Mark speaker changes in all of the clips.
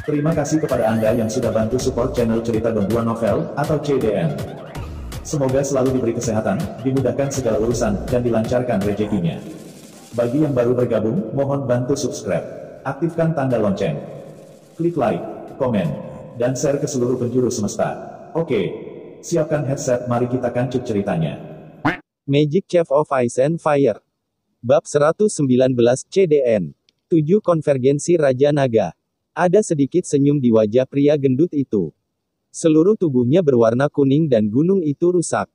Speaker 1: Terima kasih kepada Anda yang sudah bantu support channel Cerita Donggua Novel, atau CDN. Semoga selalu diberi kesehatan, dimudahkan segala urusan, dan dilancarkan rezekinya. Bagi yang baru bergabung, mohon bantu subscribe. Aktifkan tanda lonceng. Klik like, komen, dan share ke seluruh penjuru semesta. Oke, siapkan headset, mari kita kancut ceritanya.
Speaker 2: Magic Chef of Ice and Fire. Bab 119 CDN. 7 Konvergensi Raja Naga. Ada sedikit senyum di wajah pria gendut itu. Seluruh tubuhnya berwarna kuning dan gunung itu rusak.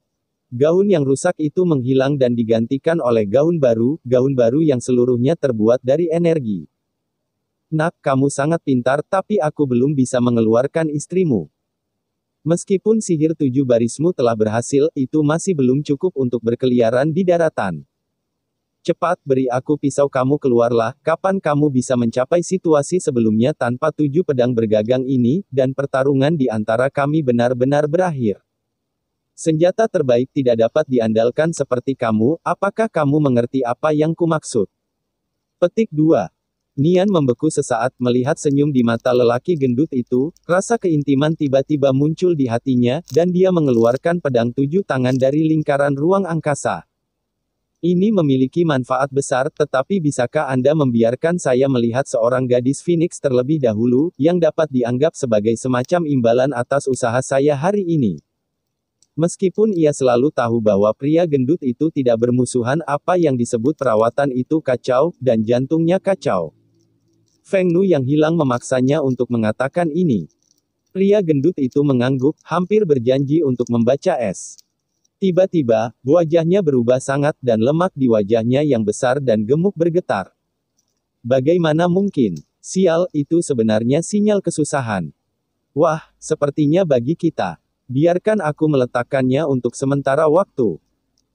Speaker 2: Gaun yang rusak itu menghilang dan digantikan oleh gaun baru yang seluruhnya terbuat dari energi. Nak, kamu sangat pintar, tapi aku belum bisa mengeluarkan istrimu. Meskipun sihir 7 barismu telah berhasil, itu masih belum cukup untuk berkeliaran di daratan. Cepat, beri aku pisau, kamu keluarlah. Kapan kamu bisa mencapai situasi sebelumnya tanpa 7 pedang bergagang ini, dan pertarungan di antara kami benar-benar berakhir. Senjata terbaik tidak dapat diandalkan seperti kamu, apakah kamu mengerti apa yang kumaksud? Petik 2. Nian membeku sesaat melihat senyum di mata lelaki gendut itu, rasa keintiman tiba-tiba muncul di hatinya, dan dia mengeluarkan pedang 7 tangan dari lingkaran ruang angkasa. Ini memiliki manfaat besar, tetapi bisakah Anda membiarkan saya melihat seorang gadis Phoenix terlebih dahulu, yang dapat dianggap sebagai semacam imbalan atas usaha saya hari ini? Meskipun ia selalu tahu bahwa pria gendut itu tidak bermusuhan, apa yang disebut perawatan itu kacau, dan jantungnya kacau. Feng Nu yang hilang memaksanya untuk mengatakan ini. Pria gendut itu mengangguk, hampir berjanji untuk membaca es. Tiba-tiba, wajahnya berubah sangat dan lemak di wajahnya yang besar dan gemuk bergetar. Bagaimana mungkin? Sial, itu sebenarnya sinyal kesusahan. Wah, sepertinya bagi kita. Biarkan aku meletakkannya untuk sementara waktu.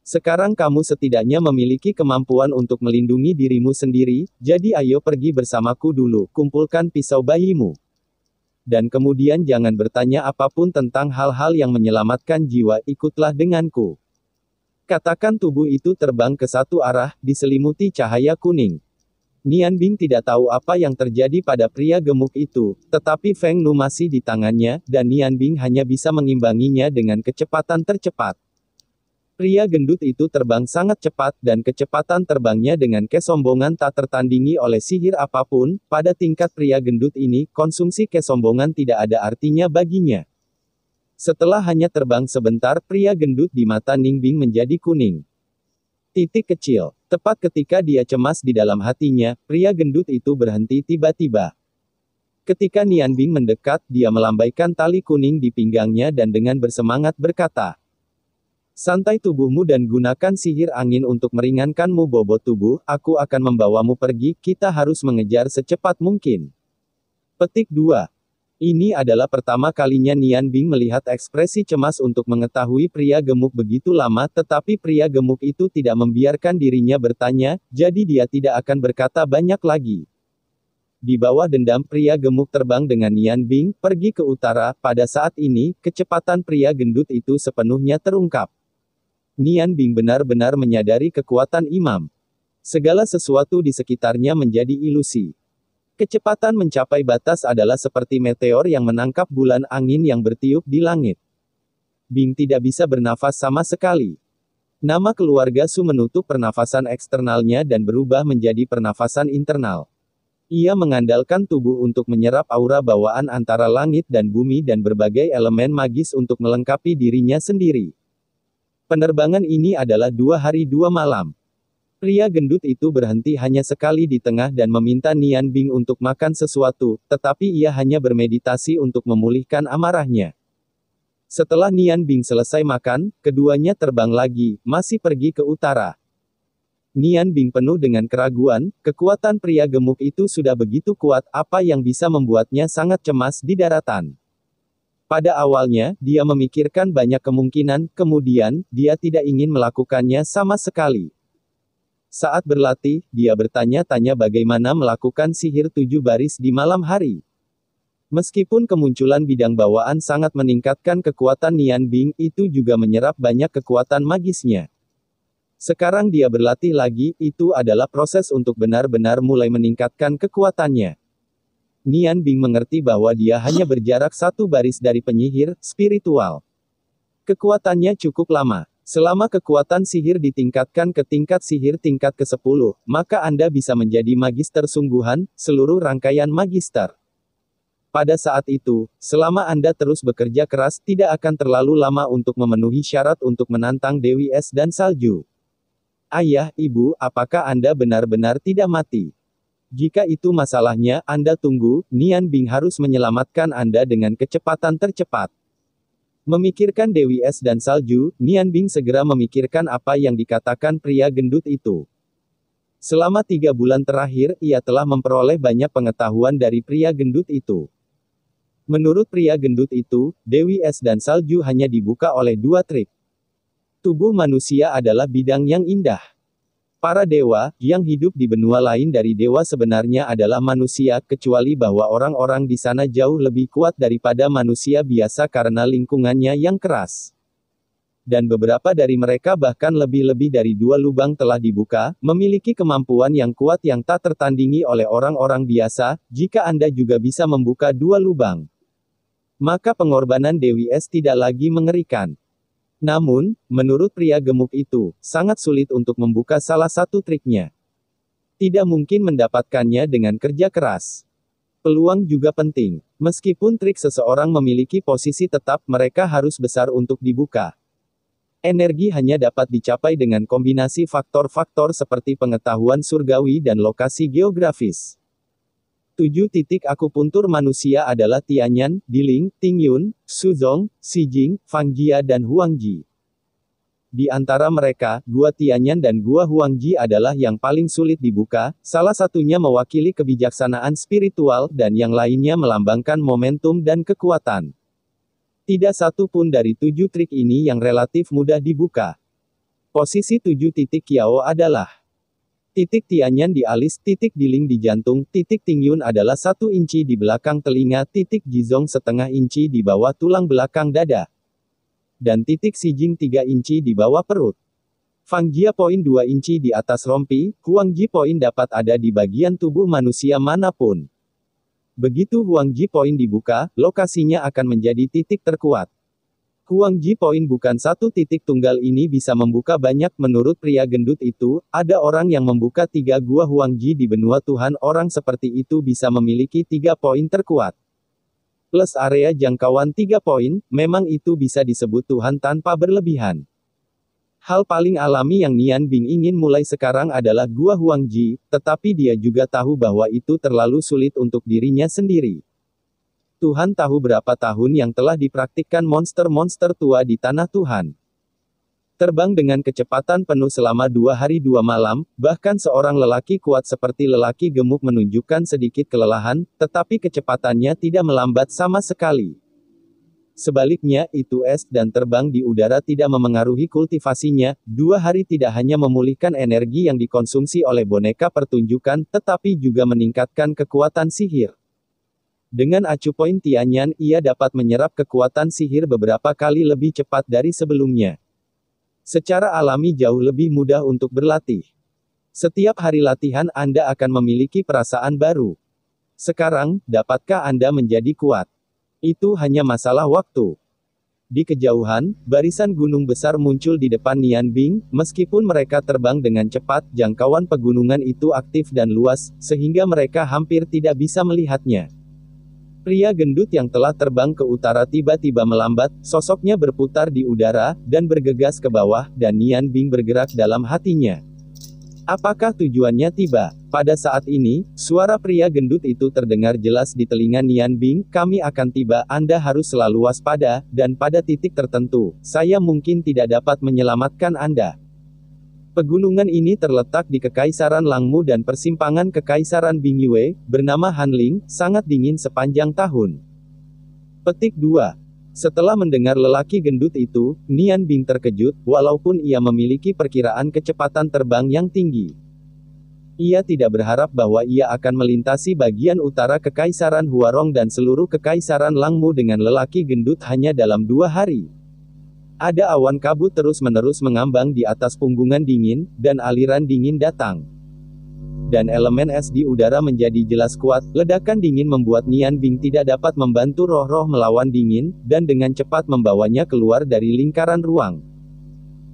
Speaker 2: Sekarang kamu setidaknya memiliki kemampuan untuk melindungi dirimu sendiri, jadi ayo pergi bersamaku dulu, kumpulkan pisau bayimu. Dan kemudian jangan bertanya apapun tentang hal-hal yang menyelamatkan jiwa, ikutlah denganku. Katakan tubuh itu terbang ke satu arah, diselimuti cahaya kuning. Nian Bing tidak tahu apa yang terjadi pada pria gemuk itu, tetapi Feng Nu masih di tangannya, dan Nian Bing hanya bisa mengimbanginya dengan kecepatan tercepat. Pria gendut itu terbang sangat cepat, dan kecepatan terbangnya dengan kesombongan tak tertandingi oleh sihir apapun. Pada tingkat pria gendut ini, konsumsi kesombongan tidak ada artinya baginya. Setelah hanya terbang sebentar, pria gendut di mata Ning Bing menjadi kuning. Titik kecil. Tepat ketika dia cemas di dalam hatinya, pria gendut itu berhenti tiba-tiba. Ketika Nian Bing mendekat, dia melambaikan tali kuning di pinggangnya dan dengan bersemangat berkata, "Santai tubuhmu dan gunakan sihir angin untuk meringankanmu bobot tubuh, aku akan membawamu pergi, kita harus mengejar secepat mungkin." Petik 2. Ini adalah pertama kalinya Nian Bing melihat ekspresi cemas untuk mengetahui pria gemuk begitu lama, tetapi pria gemuk itu tidak membiarkan dirinya bertanya, jadi dia tidak akan berkata banyak lagi. Di bawah dendam, pria gemuk terbang dengan Nian Bing, pergi ke utara. Pada saat ini, kecepatan pria gendut itu sepenuhnya terungkap. Nian Bing benar-benar menyadari kekuatan imam. Segala sesuatu di sekitarnya menjadi ilusi. Kecepatan mencapai batas adalah seperti meteor yang menangkap bulan angin yang bertiup di langit. Bing tidak bisa bernafas sama sekali. Nama keluarga Su menutup pernafasan eksternalnya dan berubah menjadi pernafasan internal. Ia mengandalkan tubuh untuk menyerap aura bawaan antara langit dan bumi dan berbagai elemen magis untuk melengkapi dirinya sendiri. Penerbangan ini adalah 2 hari 2 malam. Pria gendut itu berhenti hanya sekali di tengah dan meminta Nian Bing untuk makan sesuatu, tetapi ia hanya bermeditasi untuk memulihkan amarahnya. Setelah Nian Bing selesai makan, keduanya terbang lagi, masih pergi ke utara. Nian Bing penuh dengan keraguan, kekuatan pria gemuk itu sudah begitu kuat, apa yang bisa membuatnya sangat cemas di daratan. Pada awalnya, dia memikirkan banyak kemungkinan, kemudian, dia tidak ingin melakukannya sama sekali. Saat berlatih, dia bertanya-tanya bagaimana melakukan sihir 7 baris di malam hari. Meskipun kemunculan bidang bawaan sangat meningkatkan kekuatan Nian Bing, itu juga menyerap banyak kekuatan magisnya. Sekarang dia berlatih lagi, itu adalah proses untuk benar-benar mulai meningkatkan kekuatannya. Nian Bing mengerti bahwa dia hanya berjarak satu baris dari penyihir spiritual. Kekuatannya cukup lama. Selama kekuatan sihir ditingkatkan ke tingkat sihir tingkat ke-10, maka Anda bisa menjadi magister sungguhan, seluruh rangkaian magister. Pada saat itu, selama Anda terus bekerja keras, tidak akan terlalu lama untuk memenuhi syarat untuk menantang Dewi Es dan Salju. Ayah, Ibu, apakah Anda benar-benar tidak mati? Jika itu masalahnya, Anda tunggu, Nian Bing harus menyelamatkan Anda dengan kecepatan tercepat. Memikirkan Dewi Es dan Salju, Nian Bing segera memikirkan apa yang dikatakan pria gendut itu. Selama 3 bulan terakhir, ia telah memperoleh banyak pengetahuan dari pria gendut itu. Menurut pria gendut itu, Dewi Es dan Salju hanya dibuka oleh 2 trik. Tubuh manusia adalah bidang yang indah. Para dewa, yang hidup di benua lain dari dewa sebenarnya adalah manusia, kecuali bahwa orang-orang di sana jauh lebih kuat daripada manusia biasa karena lingkungannya yang keras. Dan beberapa dari mereka bahkan lebih-lebih dari 2 lubang telah dibuka, memiliki kemampuan yang kuat yang tak tertandingi oleh orang-orang biasa. Jika Anda juga bisa membuka 2 lubang, maka pengorbanan Dewi Es tidak lagi mengerikan. Namun, menurut pria gemuk itu, sangat sulit untuk membuka salah satu triknya. Tidak mungkin mendapatkannya dengan kerja keras. Peluang juga penting. Meskipun trik seseorang memiliki posisi tetap, mereka harus besar untuk dibuka. Energi hanya dapat dicapai dengan kombinasi faktor-faktor seperti pengetahuan surgawi dan lokasi geografis. 7 titik akupuntur manusia adalah Tianyan, Diling, Tingyun, Suzong, Xijing, Fangjia dan Huangji. Di antara mereka, Gua Tianyan dan Gua Huangji adalah yang paling sulit dibuka, salah satunya mewakili kebijaksanaan spiritual dan yang lainnya melambangkan momentum dan kekuatan. Tidak satu pun dari 7 trik ini yang relatif mudah dibuka. Posisi 7 titik Kiao adalah titik Tianyan di alis, titik Diling di jantung, titik Tingyun adalah 1 inci di belakang telinga, titik Jizong setengah inci di bawah tulang belakang dada, dan titik Xijing 3 inci di bawah perut. Fangjia poin 2 inci di atas rompi, Huangji poin dapat ada di bagian tubuh manusia manapun. Begitu Huangji poin dibuka, lokasinya akan menjadi titik terkuat. Huangji poin bukan satu titik tunggal ini bisa membuka banyak. Menurut pria gendut itu, ada orang yang membuka 3 gua Huangji di benua Tuhan. Orang seperti itu bisa memiliki 3 poin terkuat. Plus area jangkauan 3 poin, memang itu bisa disebut Tuhan tanpa berlebihan. Hal paling alami yang Nian Bing ingin mulai sekarang adalah gua Huangji, tetapi dia juga tahu bahwa itu terlalu sulit untuk dirinya sendiri. Tuhan tahu berapa tahun yang telah dipraktikkan monster-monster tua di tanah Tuhan. Terbang dengan kecepatan penuh selama 2 hari 2 malam, bahkan seorang lelaki kuat seperti lelaki gemuk menunjukkan sedikit kelelahan, tetapi kecepatannya tidak melambat sama sekali. Sebaliknya, itu es dan terbang di udara tidak memengaruhi kultivasinya. 2 hari tidak hanya memulihkan energi yang dikonsumsi oleh boneka pertunjukan, tetapi juga meningkatkan kekuatan sihir. Dengan acu poin Tianyan, ia dapat menyerap kekuatan sihir beberapa kali lebih cepat dari sebelumnya. Secara alami jauh lebih mudah untuk berlatih. Setiap hari latihan Anda akan memiliki perasaan baru. Sekarang, dapatkah Anda menjadi kuat? Itu hanya masalah waktu. Di kejauhan, barisan gunung besar muncul di depan Nian Bing. Meskipun mereka terbang dengan cepat, jangkauan pegunungan itu aktif dan luas, sehingga mereka hampir tidak bisa melihatnya. Pria gendut yang telah terbang ke utara tiba-tiba melambat, sosoknya berputar di udara, dan bergegas ke bawah, dan Nian Bing bergerak dalam hatinya. Apakah tujuannya tiba? Pada saat ini, suara pria gendut itu terdengar jelas di telinga Nian Bing, kami akan tiba, Anda harus selalu waspada, dan pada titik tertentu, saya mungkin tidak dapat menyelamatkan Anda. Pegunungan ini terletak di Kekaisaran Langmu dan persimpangan Kekaisaran Bingyue, bernama Hanling, sangat dingin sepanjang tahun. Petik 2. Setelah mendengar lelaki gendut itu, Nian Bing terkejut, walaupun ia memiliki perkiraan kecepatan terbang yang tinggi. Ia tidak berharap bahwa ia akan melintasi bagian utara Kekaisaran Huarong dan seluruh Kekaisaran Langmu dengan lelaki gendut hanya dalam 2 hari. Ada awan kabut terus-menerus mengambang di atas punggungan dingin, dan aliran dingin datang dan elemen es di udara menjadi jelas kuat. Ledakan dingin membuat Nian Bing tidak dapat membantu roh-roh melawan dingin, dan dengan cepat membawanya keluar dari lingkaran ruang.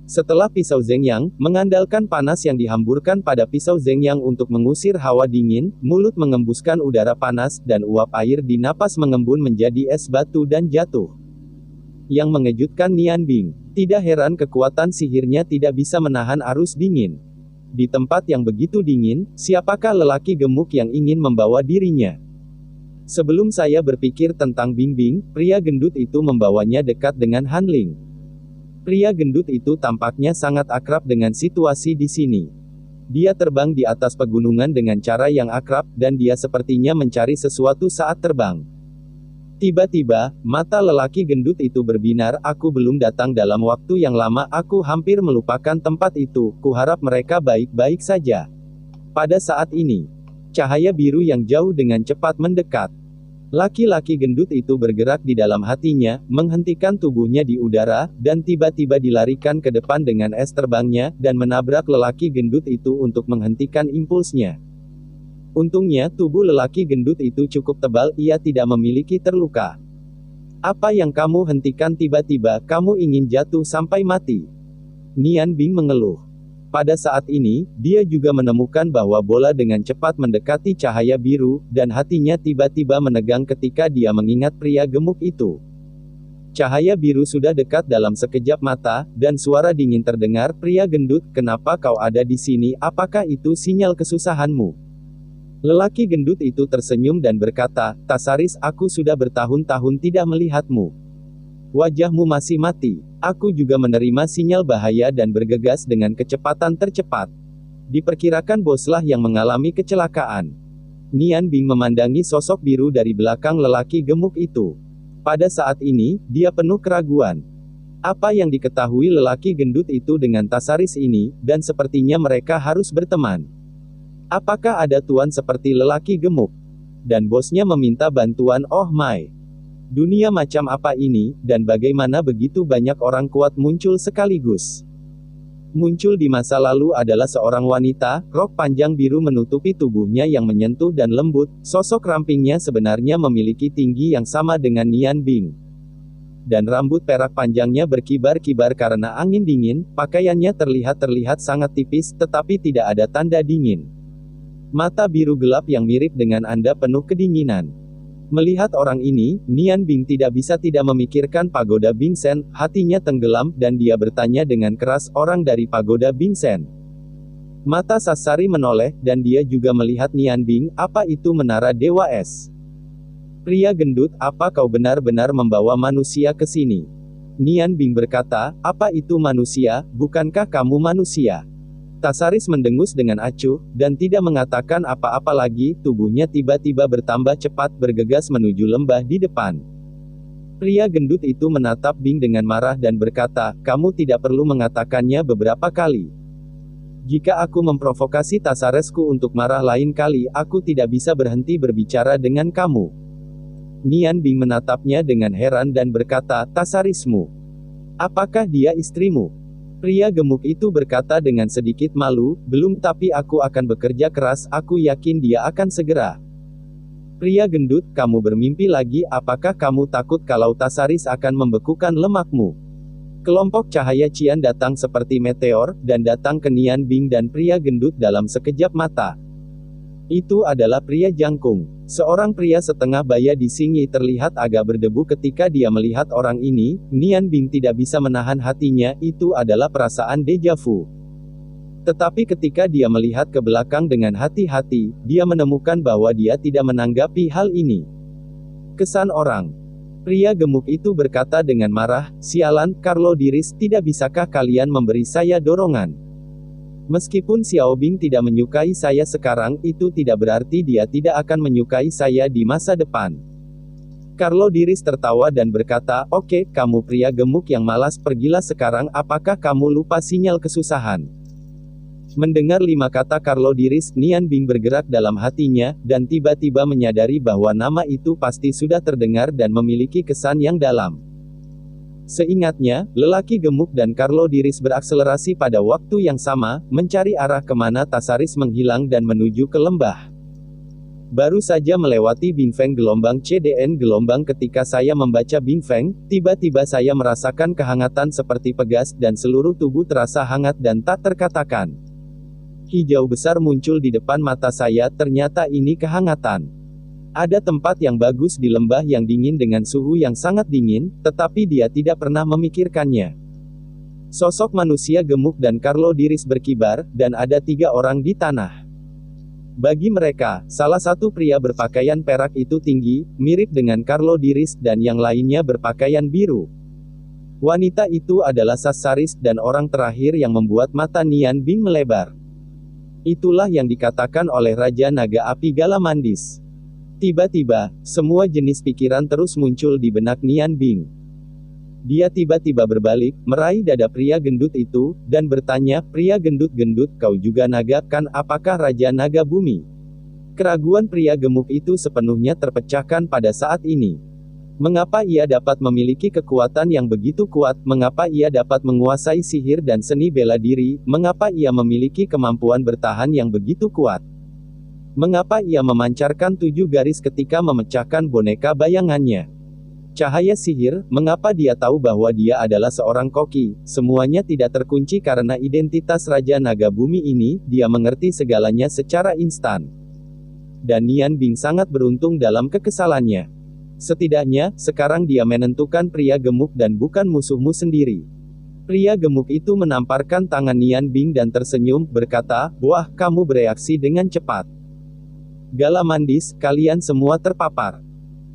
Speaker 2: Setelah pisau Zhengyang, mengandalkan panas yang dihamburkan pada pisau Zhengyang untuk mengusir hawa dingin, mulut mengembuskan udara panas, dan uap air di napas mengembun menjadi es batu dan jatuh. Yang mengejutkan Nian Bing, tidak heran kekuatan sihirnya tidak bisa menahan arus dingin. Di tempat yang begitu dingin, siapakah lelaki gemuk yang ingin membawa dirinya? Sebelum saya berpikir tentang Bing Bing, pria gendut itu membawanya dekat dengan Han Ling. Pria gendut itu tampaknya sangat akrab dengan situasi di sini. Dia terbang di atas pegunungan dengan cara yang akrab, dan dia sepertinya mencari sesuatu saat terbang. Tiba-tiba, mata lelaki gendut itu berbinar. Aku belum datang dalam waktu yang lama, aku hampir melupakan tempat itu, kuharap mereka baik-baik saja. Pada saat ini, cahaya biru yang jauh dengan cepat mendekat. Laki-laki gendut itu bergerak di dalam hatinya, menghentikan tubuhnya di udara, dan tiba-tiba dilarikan ke depan dengan es terbangnya, dan menabrak lelaki gendut itu untuk menghentikan impulsnya. Untungnya, tubuh lelaki gendut itu cukup tebal, ia tidak memiliki terluka. Apa yang kamu hentikan tiba-tiba, kamu ingin jatuh sampai mati. Nian Bing mengeluh. Pada saat ini, dia juga menemukan bahwa bola dengan cepat mendekati cahaya biru, dan hatinya tiba-tiba menegang ketika dia mengingat pria gemuk itu. Cahaya biru sudah dekat dalam sekejap mata, dan suara dingin terdengar, pria gendut, kenapa kau ada di sini, apakah itu sinyal kesusahanmu? Lelaki gendut itu tersenyum dan berkata, Tasaris, aku sudah bertahun-tahun tidak melihatmu. Wajahmu masih mati. Aku juga menerima sinyal bahaya dan bergegas dengan kecepatan tercepat. Diperkirakan boslah yang mengalami kecelakaan. Nian Bing memandangi sosok biru dari belakang lelaki gemuk itu. Pada saat ini, dia penuh keraguan. Apa yang diketahui lelaki gendut itu dengan Tasaris ini, dan sepertinya mereka harus berteman. Apakah ada tuan seperti lelaki gemuk? Dan bosnya meminta bantuan, oh my. Dunia macam apa ini, dan bagaimana begitu banyak orang kuat muncul sekaligus? Muncul di masa lalu adalah seorang wanita, rok panjang biru menutupi tubuhnya yang menyentuh dan lembut, sosok rampingnya sebenarnya memiliki tinggi yang sama dengan Nian Bing. Dan rambut perak panjangnya berkibar-kibar karena angin dingin, pakaiannya terlihat sangat tipis, tetapi tidak ada tanda dingin. Mata biru gelap yang mirip dengan Anda penuh kedinginan. Melihat orang ini, Nian Bing tidak bisa tidak memikirkan pagoda Bing Sen, hatinya tenggelam, dan dia bertanya dengan keras, orang dari pagoda Bing Sen. Mata Sasari menoleh, dan dia juga melihat Nian Bing, apa itu menara Dewa Es? Pria gendut, apa kau benar-benar membawa manusia ke sini? Nian Bing berkata, apa itu manusia, bukankah kamu manusia? Tasaris mendengus dengan acuh, dan tidak mengatakan apa-apa lagi, tubuhnya tiba-tiba bertambah cepat bergegas menuju lembah di depan. Pria gendut itu menatap Bing dengan marah dan berkata, kamu tidak perlu mengatakannya beberapa kali. Jika aku memprovokasi Tasaresku untuk marah lain kali, aku tidak bisa berhenti berbicara dengan kamu. Nian Bing menatapnya dengan heran dan berkata, Tasarismu? Apakah dia istrimu? Pria gemuk itu berkata dengan sedikit malu, belum, tapi aku akan bekerja keras, aku yakin dia akan segera. Pria gendut, kamu bermimpi lagi, apakah kamu takut kalau Tasaris akan membekukan lemakmu? Kelompok cahaya cian datang seperti meteor, dan datang ke Nian Bing dan pria gendut dalam sekejap mata. Itu adalah pria jangkung. Seorang pria setengah baya di Xingyi terlihat agak berdebu ketika dia melihat orang ini. Nian Bing tidak bisa menahan hatinya, itu adalah perasaan deja vu. Tetapi ketika dia melihat ke belakang dengan hati-hati, dia menemukan bahwa dia tidak menanggapi hal ini. Kesan orang. Pria gemuk itu berkata dengan marah, sialan, Carlo Diris, tidak bisakah kalian memberi saya dorongan? Meskipun Xiao Bing tidak menyukai saya sekarang, itu tidak berarti dia tidak akan menyukai saya di masa depan. Carlo Diris tertawa dan berkata, oke, kamu pria gemuk yang malas, pergilah sekarang, apakah kamu lupa sinyal kesusahan? Mendengar 5 kata Carlo Diris, Nian Bing bergerak dalam hatinya, dan tiba-tiba menyadari bahwa nama itu pasti sudah terdengar dan memiliki kesan yang dalam. Seingatnya, lelaki gemuk dan Carlo Diris berakselerasi pada waktu yang sama, mencari arah kemana Tasaris menghilang dan menuju ke lembah. Baru saja melewati Bingfeng gelombang CDN gelombang ketika saya membaca Bingfeng, tiba-tiba saya merasakan kehangatan seperti pegas dan seluruh tubuh terasa hangat dan tak terkatakan. Hijau besar muncul di depan mata saya, ternyata ini kehangatan. Ada tempat yang bagus di lembah yang dingin dengan suhu yang sangat dingin, tetapi dia tidak pernah memikirkannya. Sosok manusia gemuk dan Carlo Diris berkibar, dan ada 3 orang di tanah. Bagi mereka, salah satu pria berpakaian perak itu tinggi, mirip dengan Carlo Diris dan yang lainnya berpakaian biru. Wanita itu adalah Sasaris dan orang terakhir yang membuat mata Nian Bing melebar. Itulah yang dikatakan oleh Raja Naga Api Galamandis. Tiba-tiba, semua jenis pikiran terus muncul di benak Nian Bing. Dia tiba-tiba berbalik, meraih dada pria gendut itu, dan bertanya, "Pria gendut-gendut, kau juga naga, kan? Apakah Raja Naga Bumi?" Keraguan pria gemuk itu sepenuhnya terpecahkan pada saat ini. Mengapa ia dapat memiliki kekuatan yang begitu kuat? Mengapa ia dapat menguasai sihir dan seni bela diri? Mengapa ia memiliki kemampuan bertahan yang begitu kuat? Mengapa ia memancarkan 7 garis ketika memecahkan boneka bayangannya? Cahaya sihir, mengapa dia tahu bahwa dia adalah seorang koki? Semuanya tidak terkunci karena identitas Raja Naga Bumi ini, dia mengerti segalanya secara instan. Dan Nian Bing sangat beruntung dalam kekesalannya. Setidaknya, sekarang dia menentukan pria gemuk dan bukan musuhmu sendiri. Pria gemuk itu menamparkan tangan Nian Bing dan tersenyum, berkata, "Wah, kamu bereaksi dengan cepat. Galamandis, kalian semua terpapar."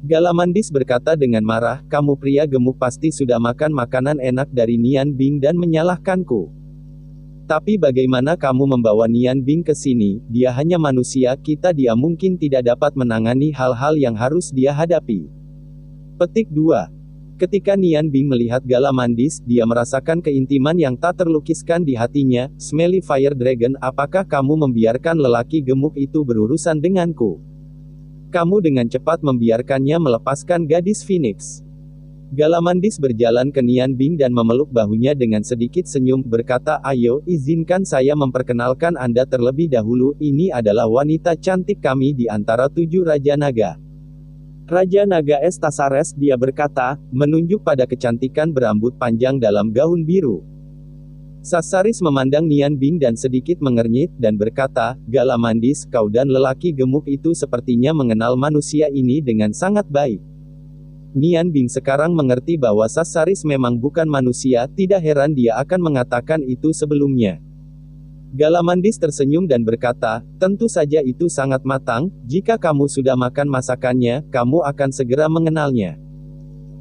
Speaker 2: Galamandis berkata dengan marah, "Kamu pria gemuk pasti sudah makan makanan enak dari Nian Bing dan menyalahkanku. Tapi bagaimana kamu membawa Nian Bing ke sini? Dia hanya manusia, dia mungkin tidak dapat menangani hal-hal yang harus dia hadapi." Petik 2. Ketika Nian Bing melihat Galamandis, dia merasakan keintiman yang tak terlukiskan di hatinya. "Smelly Fire Dragon, apakah kamu membiarkan lelaki gemuk itu berurusan denganku? Kamu dengan cepat membiarkannya melepaskan gadis Phoenix." Galamandis berjalan ke Nian Bing dan memeluk bahunya dengan sedikit senyum, berkata, "Ayo, izinkan saya memperkenalkan Anda terlebih dahulu. Ini adalah wanita cantik kami di antara 7 Raja Naga." Raja Naga Es Tasares, dia berkata, menunjuk pada kecantikan berambut panjang dalam gaun biru. Sasaris memandang Nian Bing dan sedikit mengernyit, dan berkata, "Galamandis, kau dan lelaki gemuk itu sepertinya mengenal manusia ini dengan sangat baik." Nian Bing sekarang mengerti bahwa Sasaris memang bukan manusia, tidak heran dia akan mengatakan itu sebelumnya. Galamandis tersenyum dan berkata, "Tentu saja itu sangat matang, jika kamu sudah makan masakannya, kamu akan segera mengenalnya."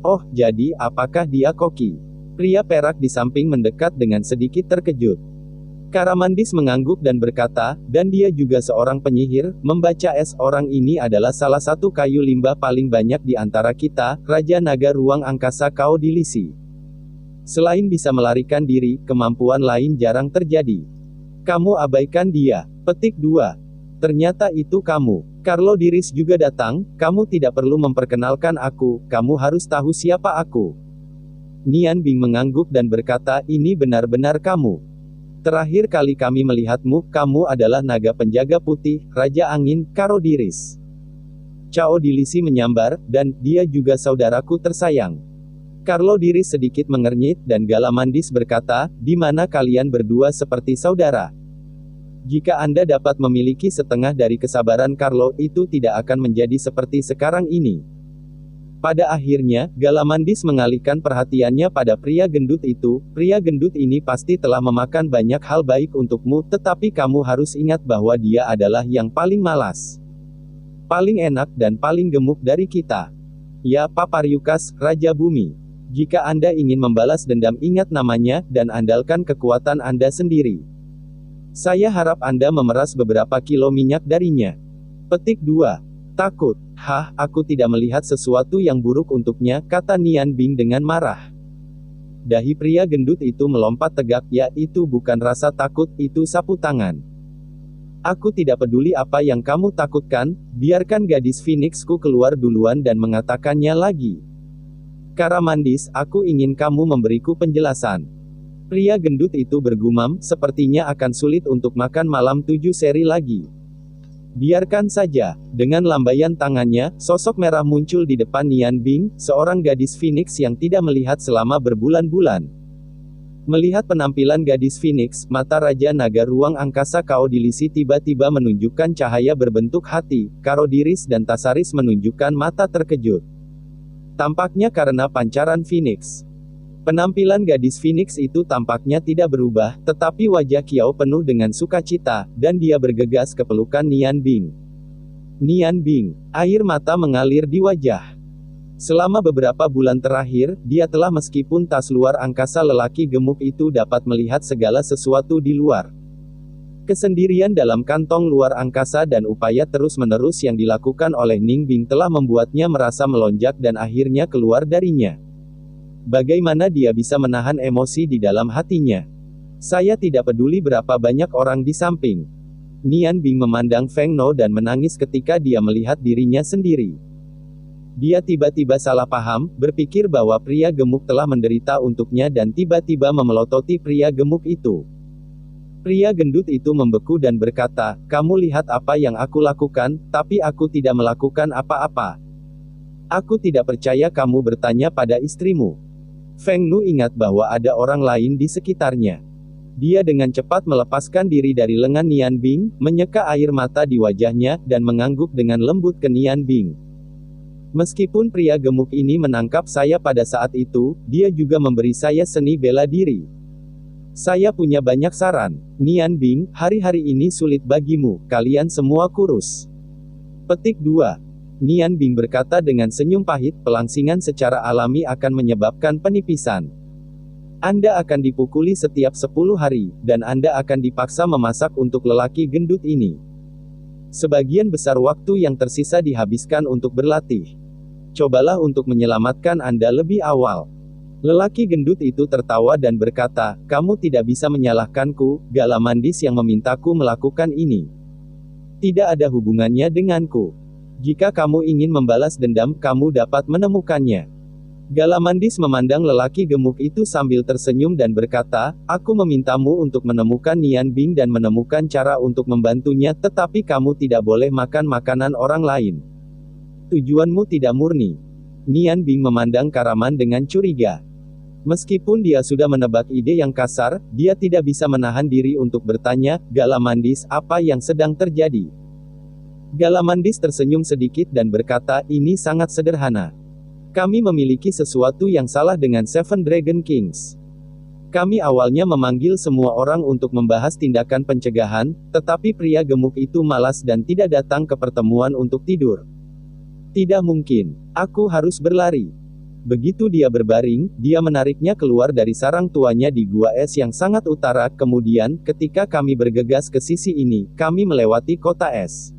Speaker 2: "Oh, jadi, apakah dia koki?" Pria perak di samping mendekat dengan sedikit terkejut. Galamandis mengangguk dan berkata, "Dan dia juga seorang penyihir, membaca es. Orang ini adalah salah satu kayu limbah paling banyak di antara kita, Raja Naga Ruang Angkasa Kaodilisi. Selain bisa melarikan diri, kemampuan lain jarang terjadi. Kamu abaikan dia." Petik 2. Ternyata itu kamu. Carlo Diris juga datang, "Kamu tidak perlu memperkenalkan aku, kamu harus tahu siapa aku." Nian Bing mengangguk dan berkata, "Ini benar-benar kamu. Terakhir kali kami melihatmu, kamu adalah naga penjaga putih, Raja Angin, Carlo Diris." Kaodilisi menyambar, dan dia juga saudaraku tersayang. Carlo Diris sedikit mengernyit, dan Galamandis berkata, "Di mana kalian berdua seperti saudara? Jika Anda dapat memiliki setengah dari kesabaran Carlo, itu tidak akan menjadi seperti sekarang ini." Pada akhirnya, Galamandis mengalihkan perhatiannya pada pria gendut itu. "Pria gendut ini pasti telah memakan banyak hal baik untukmu, tetapi kamu harus ingat bahwa dia adalah yang paling malas, paling enak dan paling gemuk dari kita. Ya, Papariukas, Raja Bumi. Jika Anda ingin membalas dendam, ingat namanya, dan andalkan kekuatan Anda sendiri. Saya harap Anda memeras beberapa kilo minyak darinya." Petik 2. Takut. "Hah, aku tidak melihat sesuatu yang buruk untuknya," kata Nian Bing dengan marah. Dahi pria gendut itu melompat tegak. "Ya, itu bukan rasa takut, itu sapu tangan. Aku tidak peduli apa yang kamu takutkan, biarkan gadis Phoenixku keluar duluan dan mengatakannya lagi." Karamandis, aku ingin kamu memberiku penjelasan. Pria gendut itu bergumam, sepertinya akan sulit untuk makan malam 7 seri lagi. Biarkan saja. Dengan lambaian tangannya, sosok merah muncul di depan Nian Bing, seorang gadis Phoenix yang tidak melihat selama berbulan-bulan. Melihat penampilan gadis Phoenix, mata Raja Naga Ruang Angkasa Kaodilisi tiba-tiba menunjukkan cahaya berbentuk hati, Karodiris dan Tasaris menunjukkan mata terkejut. Tampaknya karena pancaran Phoenix. Penampilan gadis Phoenix itu tampaknya tidak berubah, tetapi wajah Kiao penuh dengan sukacita, dan dia bergegas ke pelukan Nian Bing. Nian Bing, air mata mengalir di wajah. Selama beberapa bulan terakhir, dia telah meskipun tas luar angkasa lelaki gemuk itu dapat melihat segala sesuatu di luar. Kesendirian dalam kantong luar angkasa dan upaya terus-menerus yang dilakukan oleh Ning Bing telah membuatnya merasa melonjak dan akhirnya keluar darinya. Bagaimana dia bisa menahan emosi di dalam hatinya? Saya tidak peduli berapa banyak orang di samping. Nian Bing memandang Feng No dan menangis ketika dia melihat dirinya sendiri. Dia tiba-tiba salah paham, berpikir bahwa pria gemuk telah menderita untuknya dan tiba-tiba memelototi pria gemuk itu. Pria gendut itu membeku dan berkata, "Kamu lihat apa yang aku lakukan, tapi aku tidak melakukan apa-apa. Aku tidak percaya kamu bertanya pada istrimu." Feng Nu ingat bahwa ada orang lain di sekitarnya. Dia dengan cepat melepaskan diri dari lengan Nian Bing, menyeka air mata di wajahnya, dan mengangguk dengan lembut ke Nian Bing. Meskipun pria gemuk ini menangkap saya pada saat itu, dia juga memberi saya seni bela diri. Saya punya banyak saran. Nian Bing, hari-hari ini sulit bagimu, kalian semua kurus. Petik 2. Nian Bing berkata dengan senyum pahit, pelangsingan secara alami akan menyebabkan penipisan. Anda akan dipukuli setiap 10 hari, dan Anda akan dipaksa memasak untuk lelaki gendut ini. Sebagian besar waktu yang tersisa dihabiskan untuk berlatih. Cobalah untuk menyelamatkan Anda lebih awal. Lelaki gendut itu tertawa dan berkata, "Kamu tidak bisa menyalahkanku, Galamandis yang memintaku melakukan ini. Tidak ada hubungannya denganku. Jika kamu ingin membalas dendam, kamu dapat menemukannya." Galamandis memandang lelaki gemuk itu sambil tersenyum dan berkata, "Aku memintamu untuk menemukan Nian Bing dan menemukan cara untuk membantunya, tetapi kamu tidak boleh makan makanan orang lain. Tujuanmu tidak murni." Nian Bing memandang Karaman dengan curiga. Meskipun dia sudah menebak ide yang kasar, dia tidak bisa menahan diri untuk bertanya, "Galamandis, apa yang sedang terjadi?" Galamandis tersenyum sedikit dan berkata, "Ini sangat sederhana. Kami memiliki sesuatu yang salah dengan Seven Dragon Kings. Kami awalnya memanggil semua orang untuk membahas tindakan pencegahan, tetapi pria gemuk itu malas dan tidak datang ke pertemuan untuk tidur. Tidak mungkin. Aku harus berlari." Begitu dia berbaring, dia menariknya keluar dari sarang tuanya di gua es yang sangat utara. Kemudian, ketika kami bergegas ke sisi ini, kami melewati kota es,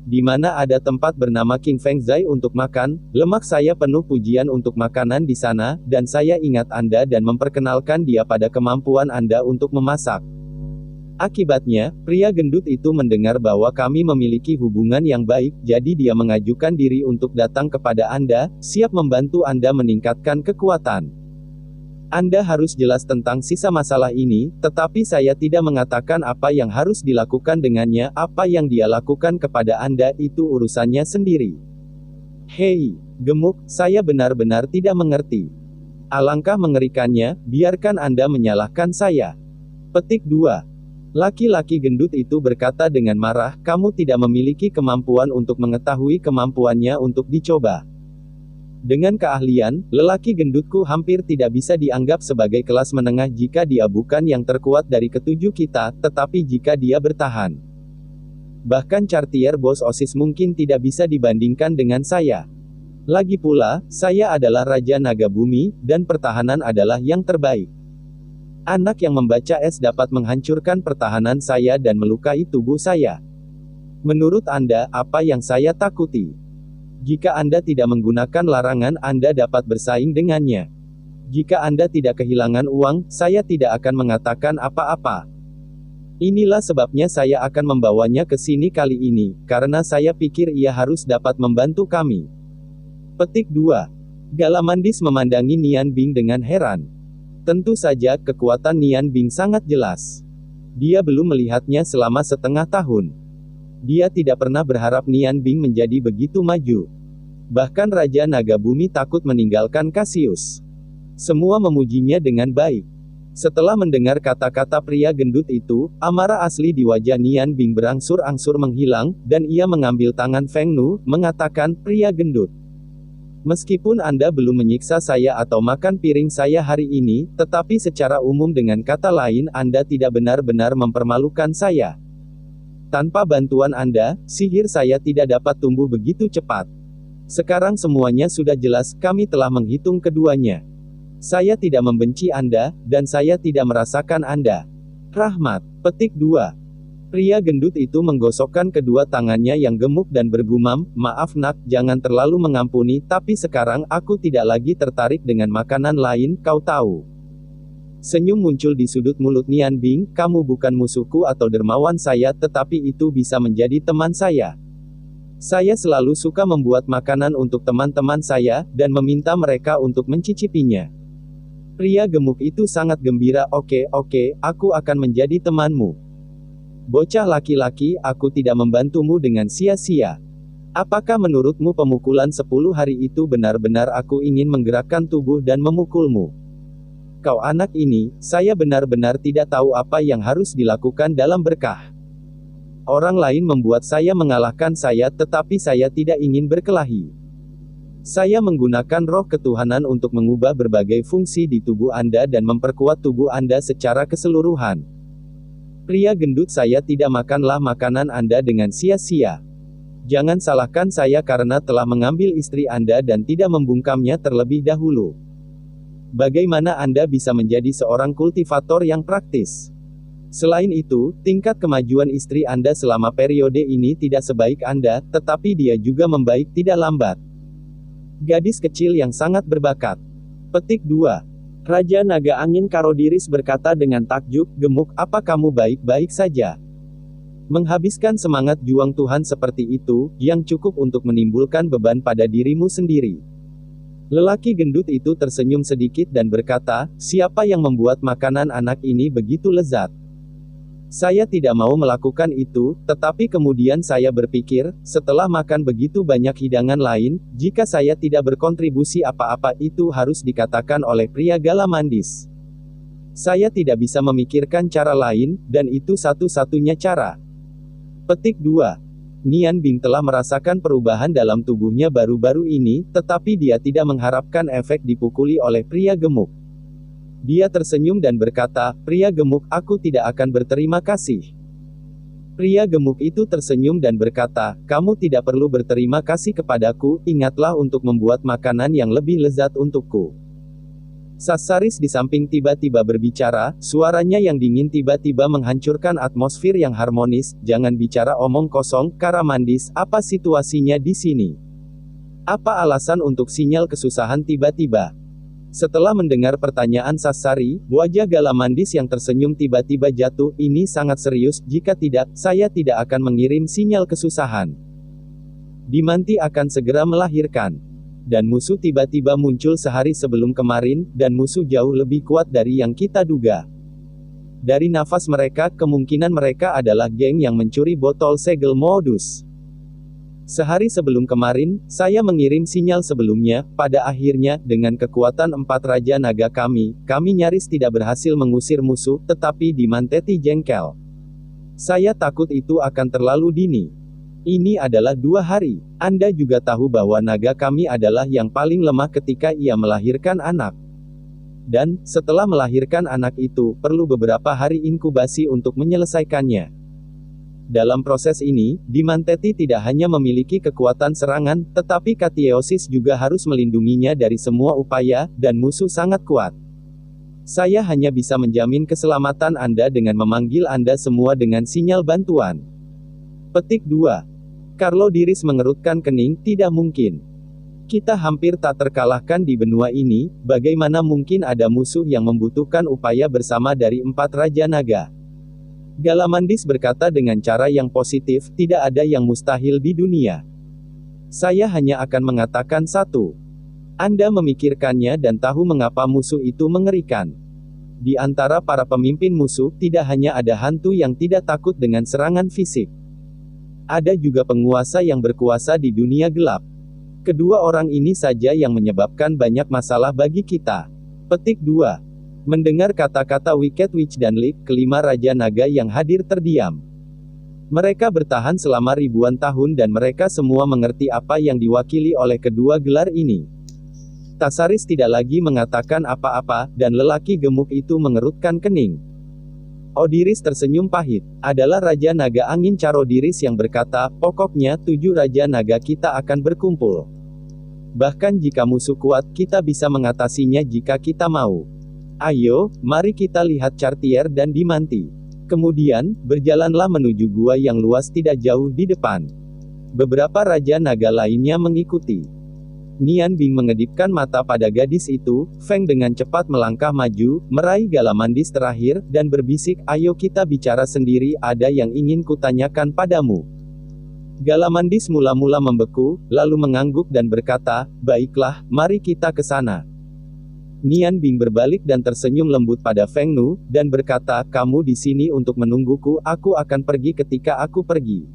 Speaker 2: di mana ada tempat bernama King Feng Zai untuk makan. Lemak saya penuh pujian untuk makanan di sana, dan saya ingat Anda dan memperkenalkan dia pada kemampuan Anda untuk memasak. Akibatnya, pria gendut itu mendengar bahwa kami memiliki hubungan yang baik, jadi dia mengajukan diri untuk datang kepada Anda, siap membantu Anda meningkatkan kekuatan. Anda harus jelas tentang sisa masalah ini, tetapi saya tidak mengatakan apa yang harus dilakukan dengannya. Apa yang dia lakukan kepada Anda itu urusannya sendiri. Hei, gemuk, saya benar-benar tidak mengerti. Alangkah mengerikannya, biarkan Anda menyalahkan saya. Petik 2. Laki-laki gendut itu berkata dengan marah, "Kamu tidak memiliki kemampuan untuk mengetahui kemampuannya untuk dicoba. Dengan keahlian, lelaki gendutku hampir tidak bisa dianggap sebagai kelas menengah jika dia bukan yang terkuat dari ketujuh kita, tetapi jika dia bertahan. Bahkan Chartier Bos Osis mungkin tidak bisa dibandingkan dengan saya. Lagi pula, saya adalah Raja Naga Bumi, dan pertahanan adalah yang terbaik. Anak yang membaca es dapat menghancurkan pertahanan saya dan melukai tubuh saya. Menurut Anda, apa yang saya takuti? Jika Anda tidak menggunakan larangan, Anda dapat bersaing dengannya. Jika Anda tidak kehilangan uang, saya tidak akan mengatakan apa-apa. Inilah sebabnya saya akan membawanya ke sini kali ini, karena saya pikir ia harus dapat membantu kami." Petik 2. Galamandis memandangi Nian Bing dengan heran. Tentu saja, kekuatan Nian Bing sangat jelas. Dia belum melihatnya selama setengah tahun. Dia tidak pernah berharap Nian Bing menjadi begitu maju. Bahkan Raja Naga Bumi takut meninggalkan Cassius. Semua memujinya dengan baik. Setelah mendengar kata-kata pria gendut itu, amarah asli di wajah Nian Bing berangsur-angsur menghilang, dan ia mengambil tangan Feng Nu, mengatakan, "Pria gendut. Meskipun Anda belum menyiksa saya atau makan piring saya hari ini, tetapi secara umum dengan kata lain Anda tidak benar-benar mempermalukan saya. Tanpa bantuan Anda, sihir saya tidak dapat tumbuh begitu cepat. Sekarang semuanya sudah jelas, kami telah menghitung keduanya. Saya tidak membenci Anda, dan saya tidak merasakan Anda." Rahmat. Petik 2. Pria gendut itu menggosokkan kedua tangannya yang gemuk dan bergumam, "Maaf nak, jangan terlalu mengampuni, tapi sekarang aku tidak lagi tertarik dengan makanan lain, kau tahu." Senyum muncul di sudut mulut Nian Bing, "Kamu bukan musuhku atau dermawan saya, tetapi itu bisa menjadi teman saya. Saya selalu suka membuat makanan untuk teman-teman saya, dan meminta mereka untuk mencicipinya." Pria gemuk itu sangat gembira. Oke, aku akan menjadi temanmu. Bocah laki-laki, aku tidak membantumu dengan sia-sia. Apakah menurutmu pemukulan 10 hari itu benar-benar aku ingin menggerakkan tubuh dan memukulmu? Kau anak ini, saya benar-benar tidak tahu apa yang harus dilakukan dalam berkah. Orang lain membuat saya mengalahkan saya, tetapi saya tidak ingin berkelahi. Saya menggunakan roh ketuhanan untuk mengubah berbagai fungsi di tubuh Anda dan memperkuat tubuh Anda secara keseluruhan. Pria gendut, saya tidak makanlah makanan Anda dengan sia-sia. Jangan salahkan saya karena telah mengambil istri Anda dan tidak membungkamnya terlebih dahulu. Bagaimana Anda bisa menjadi seorang kultivator yang praktis? Selain itu, tingkat kemajuan istri Anda selama periode ini tidak sebaik Anda, tetapi dia juga membaik tidak lambat. Gadis kecil yang sangat berbakat. Petik 2. Raja Naga Angin Karodiris berkata dengan takjub, "Gemuk, apa kamu baik-baik saja?" Menghabiskan semangat juang Tuhan seperti itu, yang cukup untuk menimbulkan beban pada dirimu sendiri. Lelaki gendut itu tersenyum sedikit dan berkata, "Siapa yang membuat makanan anak ini begitu lezat? Saya tidak mau melakukan itu, tetapi kemudian saya berpikir, setelah makan begitu banyak hidangan lain, jika saya tidak berkontribusi apa-apa itu harus dikatakan oleh pria Galamandis. Saya tidak bisa memikirkan cara lain, dan itu satu-satunya cara." Petik 2. Nian Bing telah merasakan perubahan dalam tubuhnya baru-baru ini, tetapi dia tidak mengharapkan efek dipukuli oleh pria gemuk. Dia tersenyum dan berkata, "Pria gemuk, aku tidak akan berterima kasih." Pria gemuk itu tersenyum dan berkata, "Kamu tidak perlu berterima kasih kepadaku, ingatlah untuk membuat makanan yang lebih lezat untukku." Sasaris di samping tiba-tiba berbicara, suaranya yang dingin tiba-tiba menghancurkan atmosfer yang harmonis, "Jangan bicara omong kosong, Karamandis, apa situasinya di sini? Apa alasan untuk sinyal kesusahan tiba-tiba?" Setelah mendengar pertanyaan Sasari, wajah Galamandis yang tersenyum tiba-tiba jatuh. "Ini sangat serius, jika tidak, saya tidak akan mengirim sinyal kesusahan. Dimanti akan segera melahirkan. Dan musuh tiba-tiba muncul sehari sebelum kemarin, dan musuh jauh lebih kuat dari yang kita duga. Dari nafas mereka, kemungkinan mereka adalah geng yang mencuri botol segel modus. Sehari sebelum kemarin, saya mengirim sinyal sebelumnya, pada akhirnya, dengan kekuatan 4 Raja Naga kami nyaris tidak berhasil mengusir musuh, tetapi Dimanteti jengkel. Saya takut itu akan terlalu dini. Ini adalah 2 hari. Anda juga tahu bahwa naga kami adalah yang paling lemah ketika ia melahirkan anak. Dan, setelah melahirkan anak itu, perlu beberapa hari inkubasi untuk menyelesaikannya. Dalam proses ini, Dimanteti tidak hanya memiliki kekuatan serangan, tetapi Katieosis juga harus melindunginya dari semua upaya, dan musuh sangat kuat. Saya hanya bisa menjamin keselamatan Anda dengan memanggil Anda semua dengan sinyal bantuan. Petik 2. Karlodiris mengerutkan kening, "Tidak mungkin. Kita hampir tak terkalahkan di benua ini, bagaimana mungkin ada musuh yang membutuhkan upaya bersama dari 4 Raja Naga?" Galamandis berkata dengan cara yang positif, "Tidak ada yang mustahil di dunia. Saya hanya akan mengatakan satu. Anda memikirkannya dan tahu mengapa musuh itu mengerikan. Di antara para pemimpin musuh, tidak hanya ada hantu yang tidak takut dengan serangan fisik. Ada juga penguasa yang berkuasa di dunia gelap. Kedua orang ini saja yang menyebabkan banyak masalah bagi kita. Petik 2. Mendengar kata-kata Wicked Witch dan Leaf, kelima Raja Naga yang hadir terdiam. Mereka bertahan selama ribuan tahun dan mereka semua mengerti apa yang diwakili oleh kedua gelar ini. Tasaris tidak lagi mengatakan apa-apa, dan lelaki gemuk itu mengerutkan kening. Odiris tersenyum pahit. Adalah Raja Naga Angin Carodiris yang berkata, pokoknya 7 Raja Naga kita akan berkumpul. Bahkan jika musuh kuat, kita bisa mengatasinya jika kita mau. Ayo, mari kita lihat Chartier dan Dimanti. Kemudian, berjalanlah menuju gua yang luas tidak jauh di depan. Beberapa Raja Naga lainnya mengikuti. Nian Bing mengedipkan mata pada gadis itu. Feng dengan cepat melangkah maju, meraih Galamandis terakhir, dan berbisik, ayo kita bicara sendiri, ada yang ingin kutanyakan padamu. Galamandis mula-mula membeku, lalu mengangguk dan berkata, baiklah, mari kita ke sana. Nian Bing berbalik dan tersenyum lembut pada Feng Nu, dan berkata, kamu di sini untuk menungguku, aku akan pergi ketika aku pergi.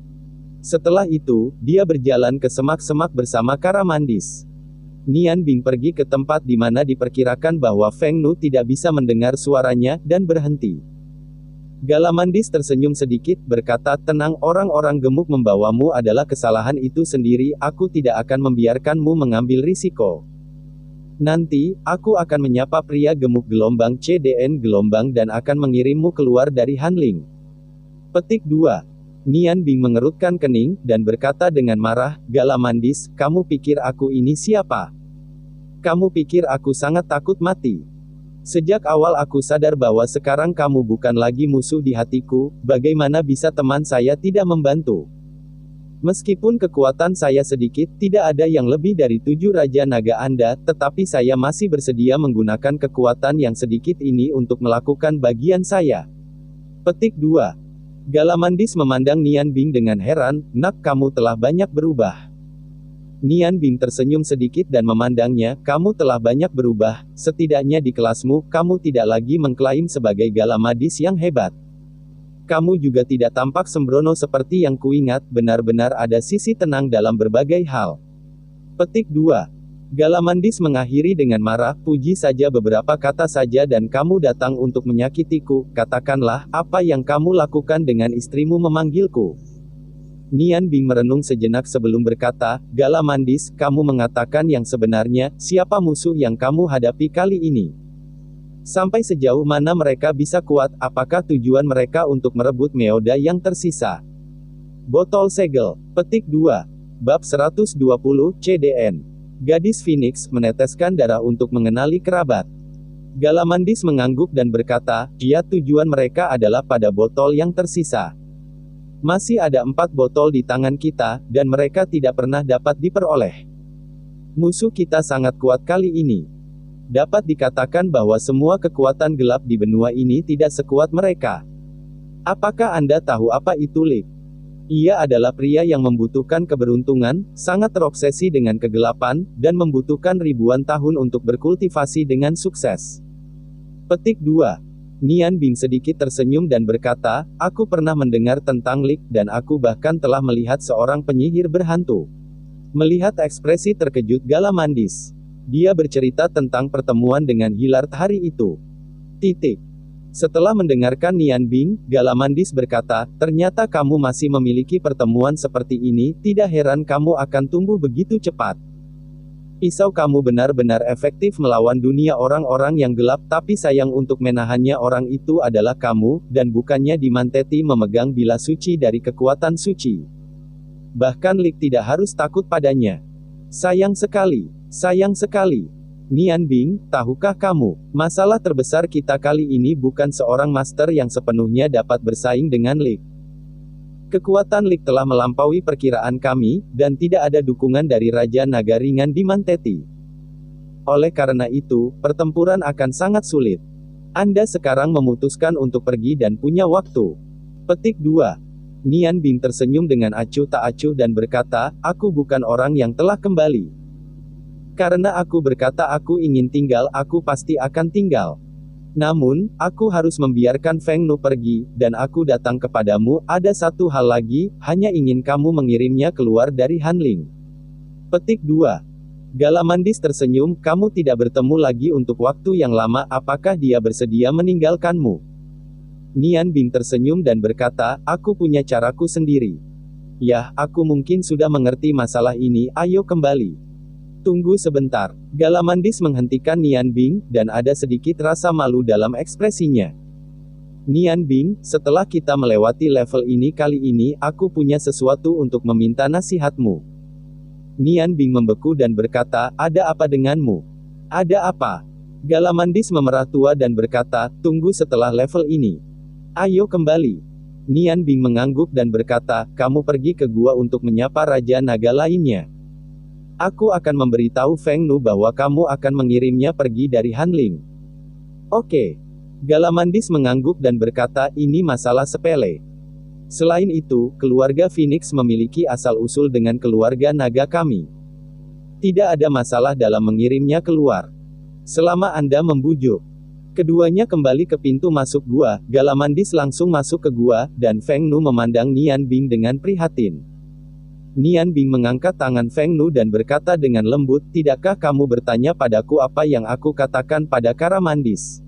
Speaker 2: Setelah itu, dia berjalan ke semak-semak bersama Karamandis. Nian Bing pergi ke tempat di mana diperkirakan bahwa Feng Nu tidak bisa mendengar suaranya, dan berhenti. Galamandis tersenyum sedikit, berkata, tenang, orang-orang gemuk membawamu adalah kesalahan itu sendiri, aku tidak akan membiarkanmu mengambil risiko. Nanti, aku akan menyapa pria gemuk gelombang CDN gelombang dan akan mengirimmu keluar dari Hanling. Petik 2. Nian Bing mengerutkan kening, dan berkata dengan marah, Galamandis, kamu pikir aku ini siapa? Kamu pikir aku sangat takut mati? Sejak awal aku sadar bahwa sekarang kamu bukan lagi musuh di hatiku, bagaimana bisa teman saya tidak membantu? Meskipun kekuatan saya sedikit, tidak ada yang lebih dari 7 Raja Naga Anda, tetapi saya masih bersedia menggunakan kekuatan yang sedikit ini untuk melakukan bagian saya. Petik 2. Galamandis memandang Nian Bing dengan heran, nak kamu telah banyak berubah. Nian Bing tersenyum sedikit dan memandangnya, kamu telah banyak berubah, setidaknya di kelasmu, kamu tidak lagi mengklaim sebagai Galamandis yang hebat. Kamu juga tidak tampak sembrono seperti yang kuingat, benar-benar ada sisi tenang dalam berbagai hal. Petik 2. Galamandis mengakhiri dengan marah, puji saja beberapa kata saja dan kamu datang untuk menyakitiku, katakanlah, apa yang kamu lakukan dengan istrimu memanggilku. Nian Bing merenung sejenak sebelum berkata, Galamandis, kamu mengatakan yang sebenarnya, siapa musuh yang kamu hadapi kali ini? Sampai sejauh mana mereka bisa kuat, apakah tujuan mereka untuk merebut Meoda yang tersisa? Botol segel. Petik 2. Bab 120, CDN. Gadis Phoenix meneteskan darah untuk mengenali kerabat. Galamandis mengangguk dan berkata, ya tujuan mereka adalah pada botol yang tersisa. Masih ada 4 botol di tangan kita, dan mereka tidak pernah dapat diperoleh. Musuh kita sangat kuat kali ini. Dapat dikatakan bahwa semua kekuatan gelap di benua ini tidak sekuat mereka. Apakah Anda tahu apa itu Leaf? Ia adalah pria yang membutuhkan keberuntungan, sangat terobsesi dengan kegelapan, dan membutuhkan ribuan tahun untuk berkultivasi dengan sukses. Petik 2. Nian Bing sedikit tersenyum dan berkata, aku pernah mendengar tentang Leaf, dan aku bahkan telah melihat seorang penyihir berhantu. Melihat ekspresi terkejut Galamandis. Dia bercerita tentang pertemuan dengan Hilard hari itu. Titik. Setelah mendengarkan Nian Bing, Galamandis berkata, ternyata kamu masih memiliki pertemuan seperti ini, tidak heran kamu akan tumbuh begitu cepat. Pisau kamu benar-benar efektif melawan dunia orang-orang yang gelap, tapi sayang untuk menahannya orang itu adalah kamu, dan bukannya Dimanteti memegang bila suci dari kekuatan suci. Bahkan Lik tidak harus takut padanya. Sayang sekali, sayang sekali. Nian Bing, tahukah kamu, masalah terbesar kita kali ini bukan seorang master yang sepenuhnya dapat bersaing dengan Lik. Kekuatan Lik telah melampaui perkiraan kami, dan tidak ada dukungan dari Raja Naga Ringan Dimanteti. Oleh karena itu, pertempuran akan sangat sulit. Anda sekarang memutuskan untuk pergi dan punya waktu. Petik 2. Nian Bing tersenyum dengan acuh tak acuh dan berkata, aku bukan orang yang telah kembali. Karena aku berkata aku ingin tinggal, aku pasti akan tinggal. Namun, aku harus membiarkan Feng Nu pergi, dan aku datang kepadamu, ada satu hal lagi, hanya ingin kamu mengirimnya keluar dari Hanling. Petik 2. Galamandis tersenyum, kamu tidak bertemu lagi untuk waktu yang lama, apakah dia bersedia meninggalkanmu? Nian Bing tersenyum dan berkata, aku punya caraku sendiri. Yah, aku mungkin sudah mengerti masalah ini, ayo kembali. Tunggu sebentar. Galamandis menghentikan Nian Bing, dan ada sedikit rasa malu dalam ekspresinya. Nian Bing, setelah kita melewati level ini kali ini, aku punya sesuatu untuk meminta nasihatmu. Nian Bing membeku dan berkata, ada apa denganmu? Ada apa? Galamandis memerah tua dan berkata, tunggu setelah level ini. Ayo kembali. Nian Bing mengangguk dan berkata, kamu pergi ke gua untuk menyapa Raja Naga lainnya. Aku akan memberitahu Feng Nu bahwa kamu akan mengirimnya pergi dari Hanling. Oke. Galamandis mengangguk dan berkata, ini masalah sepele. Selain itu, keluarga Phoenix memiliki asal-usul dengan keluarga naga kami. Tidak ada masalah dalam mengirimnya keluar. Selama Anda membujuk. Keduanya kembali ke pintu masuk gua, Galamandis langsung masuk ke gua, dan Feng Nu memandang Nian Bing dengan prihatin. Nian Bing mengangkat tangan Feng Nu dan berkata dengan lembut, tidakkah kamu bertanya padaku apa yang aku katakan pada Galamandis?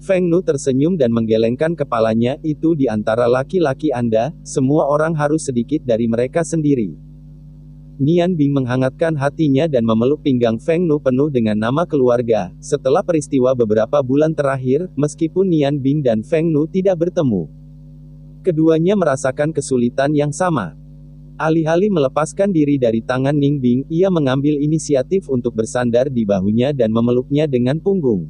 Speaker 2: Feng Nu tersenyum dan menggelengkan kepalanya, itu di antara laki-laki Anda, semua orang harus sedikit dari mereka sendiri. Nian Bing menghangatkan hatinya dan memeluk pinggang Feng Nu penuh dengan nama keluarga. Setelah peristiwa beberapa bulan terakhir, meskipun Nian Bing dan Feng Nu tidak bertemu, keduanya merasakan kesulitan yang sama. Alih-alih melepaskan diri dari tangan Ning Bing, ia mengambil inisiatif untuk bersandar di bahunya dan memeluknya dengan punggung.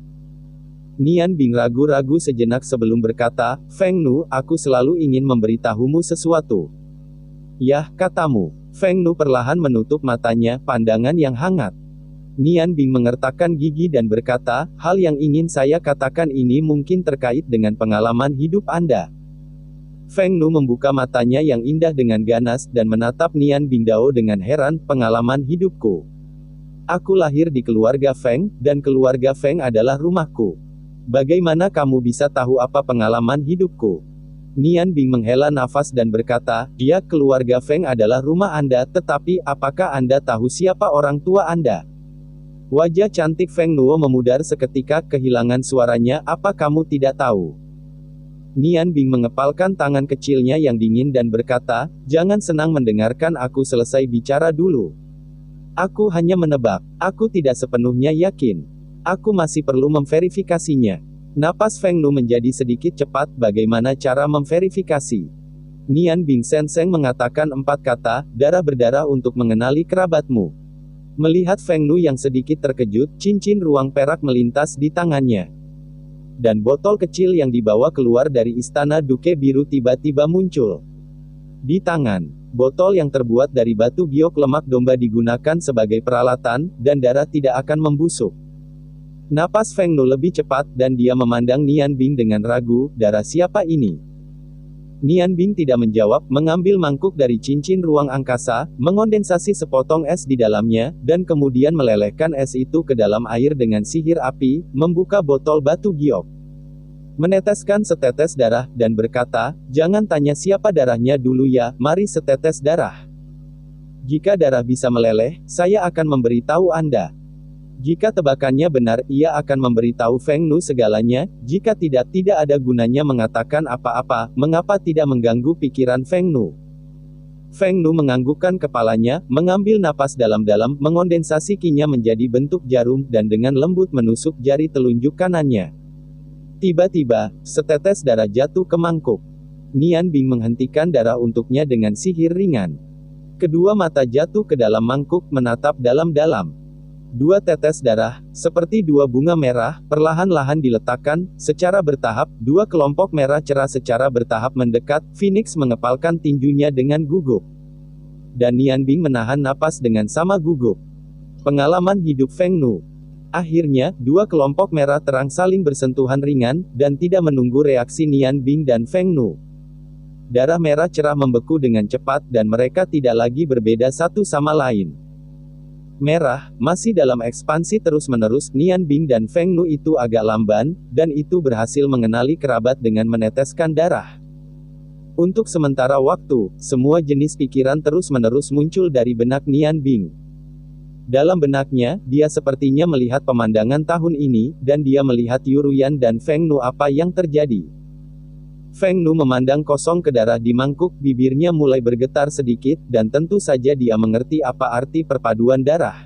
Speaker 2: Nian Bing ragu-ragu sejenak sebelum berkata, Feng Nu, aku selalu ingin memberitahumu sesuatu. Yah, katamu. Feng Nu perlahan menutup matanya, pandangan yang hangat. Nian Bing mengertakkan gigi dan berkata, hal yang ingin saya katakan ini mungkin terkait dengan pengalaman hidup Anda. Feng Nu membuka matanya yang indah dengan ganas, dan menatap Nian Bing Dao dengan heran, pengalaman hidupku. Aku lahir di keluarga Feng, dan keluarga Feng adalah rumahku. Bagaimana kamu bisa tahu apa pengalaman hidupku? Nian Bing menghela nafas dan berkata, ya, keluarga Feng adalah rumah Anda, tetapi, apakah Anda tahu siapa orang tua Anda? Wajah cantik Feng Nuo memudar seketika, kehilangan suaranya, apa kamu tidak tahu? Nian Bing mengepalkan tangan kecilnya yang dingin dan berkata, jangan senang mendengarkan aku selesai bicara dulu. Aku hanya menebak, aku tidak sepenuhnya yakin. Aku masih perlu memverifikasinya. Napas Feng Nu menjadi sedikit cepat, bagaimana cara memverifikasi? Nian Bing Senseng mengatakan 4 kata, darah berdarah untuk mengenali kerabatmu. Melihat Feng Nu yang sedikit terkejut, cincin ruang perak melintas di tangannya. Dan botol kecil yang dibawa keluar dari istana Duke Biru tiba-tiba muncul. Di tangan, botol yang terbuat dari batu giok lemak domba digunakan sebagai peralatan, dan darah tidak akan membusuk. Napas Feng Nu lebih cepat, dan dia memandang Nian Bing dengan ragu, darah siapa ini? Nian Bing tidak menjawab, mengambil mangkuk dari cincin ruang angkasa, mengondensasi sepotong es di dalamnya, dan kemudian melelehkan es itu ke dalam air dengan sihir api, membuka botol batu giok. Meneteskan setetes darah, dan berkata, jangan tanya siapa darahnya dulu ya, mari setetes darah. Jika darah bisa meleleh, saya akan memberitahu Anda. Jika tebakannya benar, ia akan memberitahu Feng Nu segalanya, jika tidak, tidak ada gunanya mengatakan apa-apa, mengapa tidak mengganggu pikiran Feng Nu? Feng Nu menganggukkan kepalanya, mengambil napas dalam-dalam, mengondensasi kinya menjadi bentuk jarum, dan dengan lembut menusuk jari telunjuk kanannya. Tiba-tiba, setetes darah jatuh ke mangkuk. Nian Bing menghentikan darah untuknya dengan sihir ringan. Kedua mata jatuh ke dalam mangkuk, menatap dalam-dalam. 2 tetes darah, seperti 2 bunga merah, perlahan-lahan diletakkan, secara bertahap, 2 kelompok merah cerah secara bertahap mendekat, Phoenix mengepalkan tinjunya dengan gugup. Dan Nian Bing menahan napas dengan sama gugup. Pengalaman hidup Feng Nu. Akhirnya, 2 kelompok merah terang saling bersentuhan ringan, dan tidak menunggu reaksi Nian Bing dan Feng Nu. Darah merah cerah membeku dengan cepat, dan mereka tidak lagi berbeda satu sama lain. Merah, masih dalam ekspansi terus-menerus. Nian Bing dan Feng Nu itu agak lamban, dan itu berhasil mengenali kerabat dengan meneteskan darah. Untuk sementara waktu, semua jenis pikiran terus-menerus muncul dari benak Nian Bing. Dalam benaknya, dia sepertinya melihat pemandangan tahun ini, dan dia melihat Yuruyan dan Feng Nu. Apa yang terjadi? Feng Nu memandang kosong ke darah di mangkuk, bibirnya mulai bergetar sedikit, dan tentu saja dia mengerti apa arti perpaduan darah.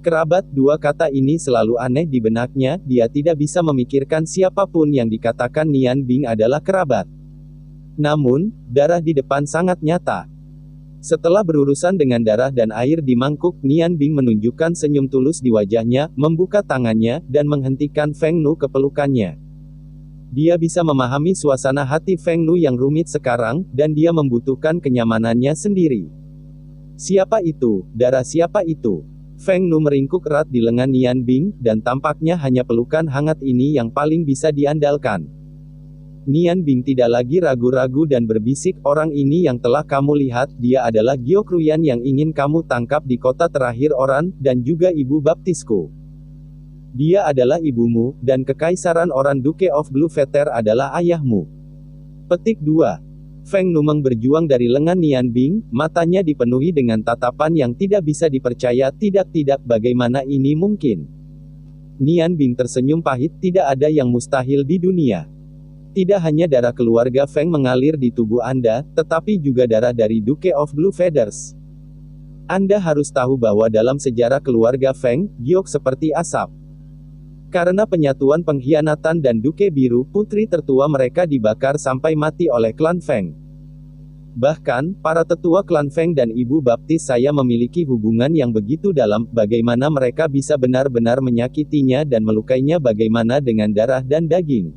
Speaker 2: Kerabat, dua kata ini selalu aneh di benaknya. Dia tidak bisa memikirkan siapapun yang dikatakan Nian Bing adalah kerabat. Namun, darah di depan sangat nyata. Setelah berurusan dengan darah dan air di mangkuk, Nian Bing menunjukkan senyum tulus di wajahnya, membuka tangannya, dan menghentikan Feng Nu ke pelukannya. Dia bisa memahami suasana hati Feng Nu yang rumit sekarang, dan dia membutuhkan kenyamanannya sendiri. Siapa itu? Darah siapa itu? Feng Nu meringkuk erat di lengan Nian Bing, dan tampaknya hanya pelukan hangat ini yang paling bisa diandalkan. Nian Bing tidak lagi ragu-ragu dan berbisik, orang ini yang telah kamu lihat, dia adalah Gyokruyan yang ingin kamu tangkap di kota terakhir Oran, dan juga ibu baptisku. Dia adalah ibumu, dan kekaisaran Oran Duke of Blue Feather adalah ayahmu. Petik 2. Feng Nu berjuang dari lengan Nian Bing, matanya dipenuhi dengan tatapan yang tidak bisa dipercaya. Tidak, bagaimana ini mungkin? Nian Bing tersenyum pahit, tidak ada yang mustahil di dunia. Tidak hanya darah keluarga Feng mengalir di tubuh Anda, tetapi juga darah dari Duke of Blue Feathers. Anda harus tahu bahwa dalam sejarah keluarga Feng, giok seperti asap. Karena penyatuan pengkhianatan dan Duke Biru, putri tertua mereka dibakar sampai mati oleh klan Feng. Bahkan, para tetua klan Feng dan ibu baptis saya memiliki hubungan yang begitu dalam. Bagaimana mereka bisa benar-benar menyakitinya dan melukainya? Bagaimana dengan darah dan daging?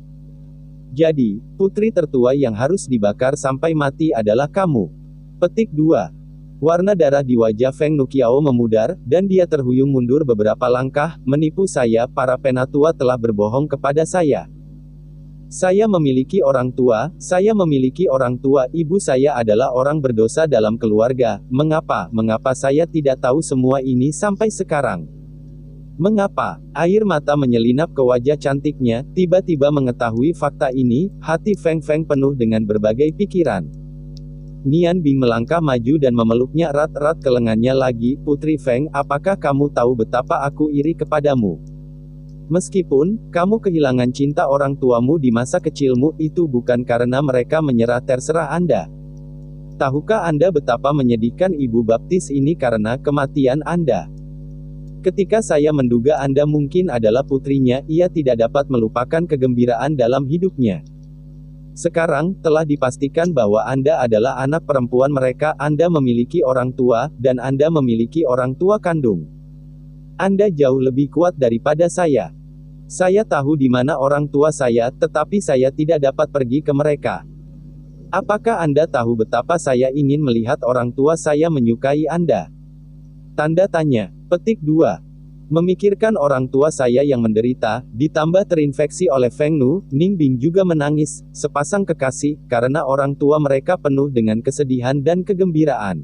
Speaker 2: Jadi, putri tertua yang harus dibakar sampai mati adalah kamu. Petik 2. Warna darah di wajah Feng Nu Qiao memudar, dan dia terhuyung mundur beberapa langkah. Menipu saya, para penatua telah berbohong kepada saya. Saya memiliki orang tua, ibu saya adalah orang berdosa dalam keluarga. Mengapa saya tidak tahu semua ini sampai sekarang? Mengapa? Air mata menyelinap ke wajah cantiknya, tiba-tiba mengetahui fakta ini, hati Feng penuh dengan berbagai pikiran. Nian Bing melangkah maju dan memeluknya erat-erat ke lengannya lagi. Putri Feng, apakah kamu tahu betapa aku iri kepadamu? Meskipun kamu kehilangan cinta orang tuamu di masa kecilmu, itu bukan karena mereka menyerah, terserah Anda. Tahukah Anda betapa menyedihkan ibu baptis ini karena kematian Anda? Ketika saya menduga Anda mungkin adalah putrinya, ia tidak dapat melupakan kegembiraan dalam hidupnya. Sekarang, telah dipastikan bahwa Anda adalah anak perempuan mereka. Anda memiliki orang tua, dan Anda memiliki orang tua kandung. Anda jauh lebih kuat daripada saya. Saya tahu di mana orang tua saya, tetapi saya tidak dapat pergi ke mereka. Apakah Anda tahu betapa saya ingin melihat orang tua saya menyukai Anda? Tanda tanya. Petik 2. Memikirkan orang tua saya yang menderita, ditambah terinfeksi oleh Feng Nu, Ning Bing juga menangis, sepasang kekasih, karena orang tua mereka penuh dengan kesedihan dan kegembiraan.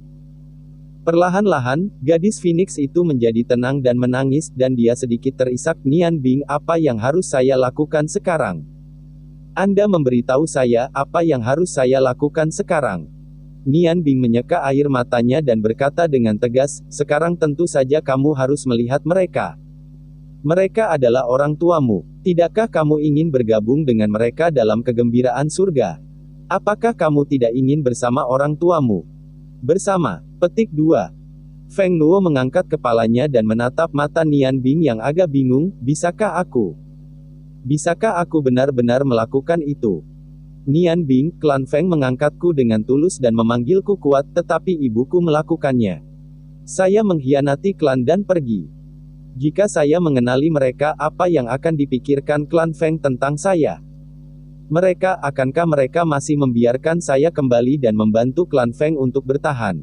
Speaker 2: Perlahan-lahan, gadis Phoenix itu menjadi tenang dan menangis, dan dia sedikit terisak. Nian Bing, apa yang harus saya lakukan sekarang? Anda memberitahu saya, apa yang harus saya lakukan sekarang? Nian Bing menyeka air matanya dan berkata dengan tegas, sekarang tentu saja kamu harus melihat mereka. Mereka adalah orang tuamu. Tidakkah kamu ingin bergabung dengan mereka dalam kegembiraan surga? Apakah kamu tidak ingin bersama orang tuamu? Bersama. Petik 2. Feng Nuo mengangkat kepalanya dan menatap mata Nian Bing yang agak bingung, bisakah aku benar-benar melakukan itu? Nian Bing, klan Feng mengangkatku dengan tulus dan memanggilku kuat, tetapi ibuku melakukannya. Saya mengkhianati klan dan pergi. Jika saya mengenali mereka, apa yang akan dipikirkan klan Feng tentang saya? Akankah mereka masih membiarkan saya kembali dan membantu klan Feng untuk bertahan?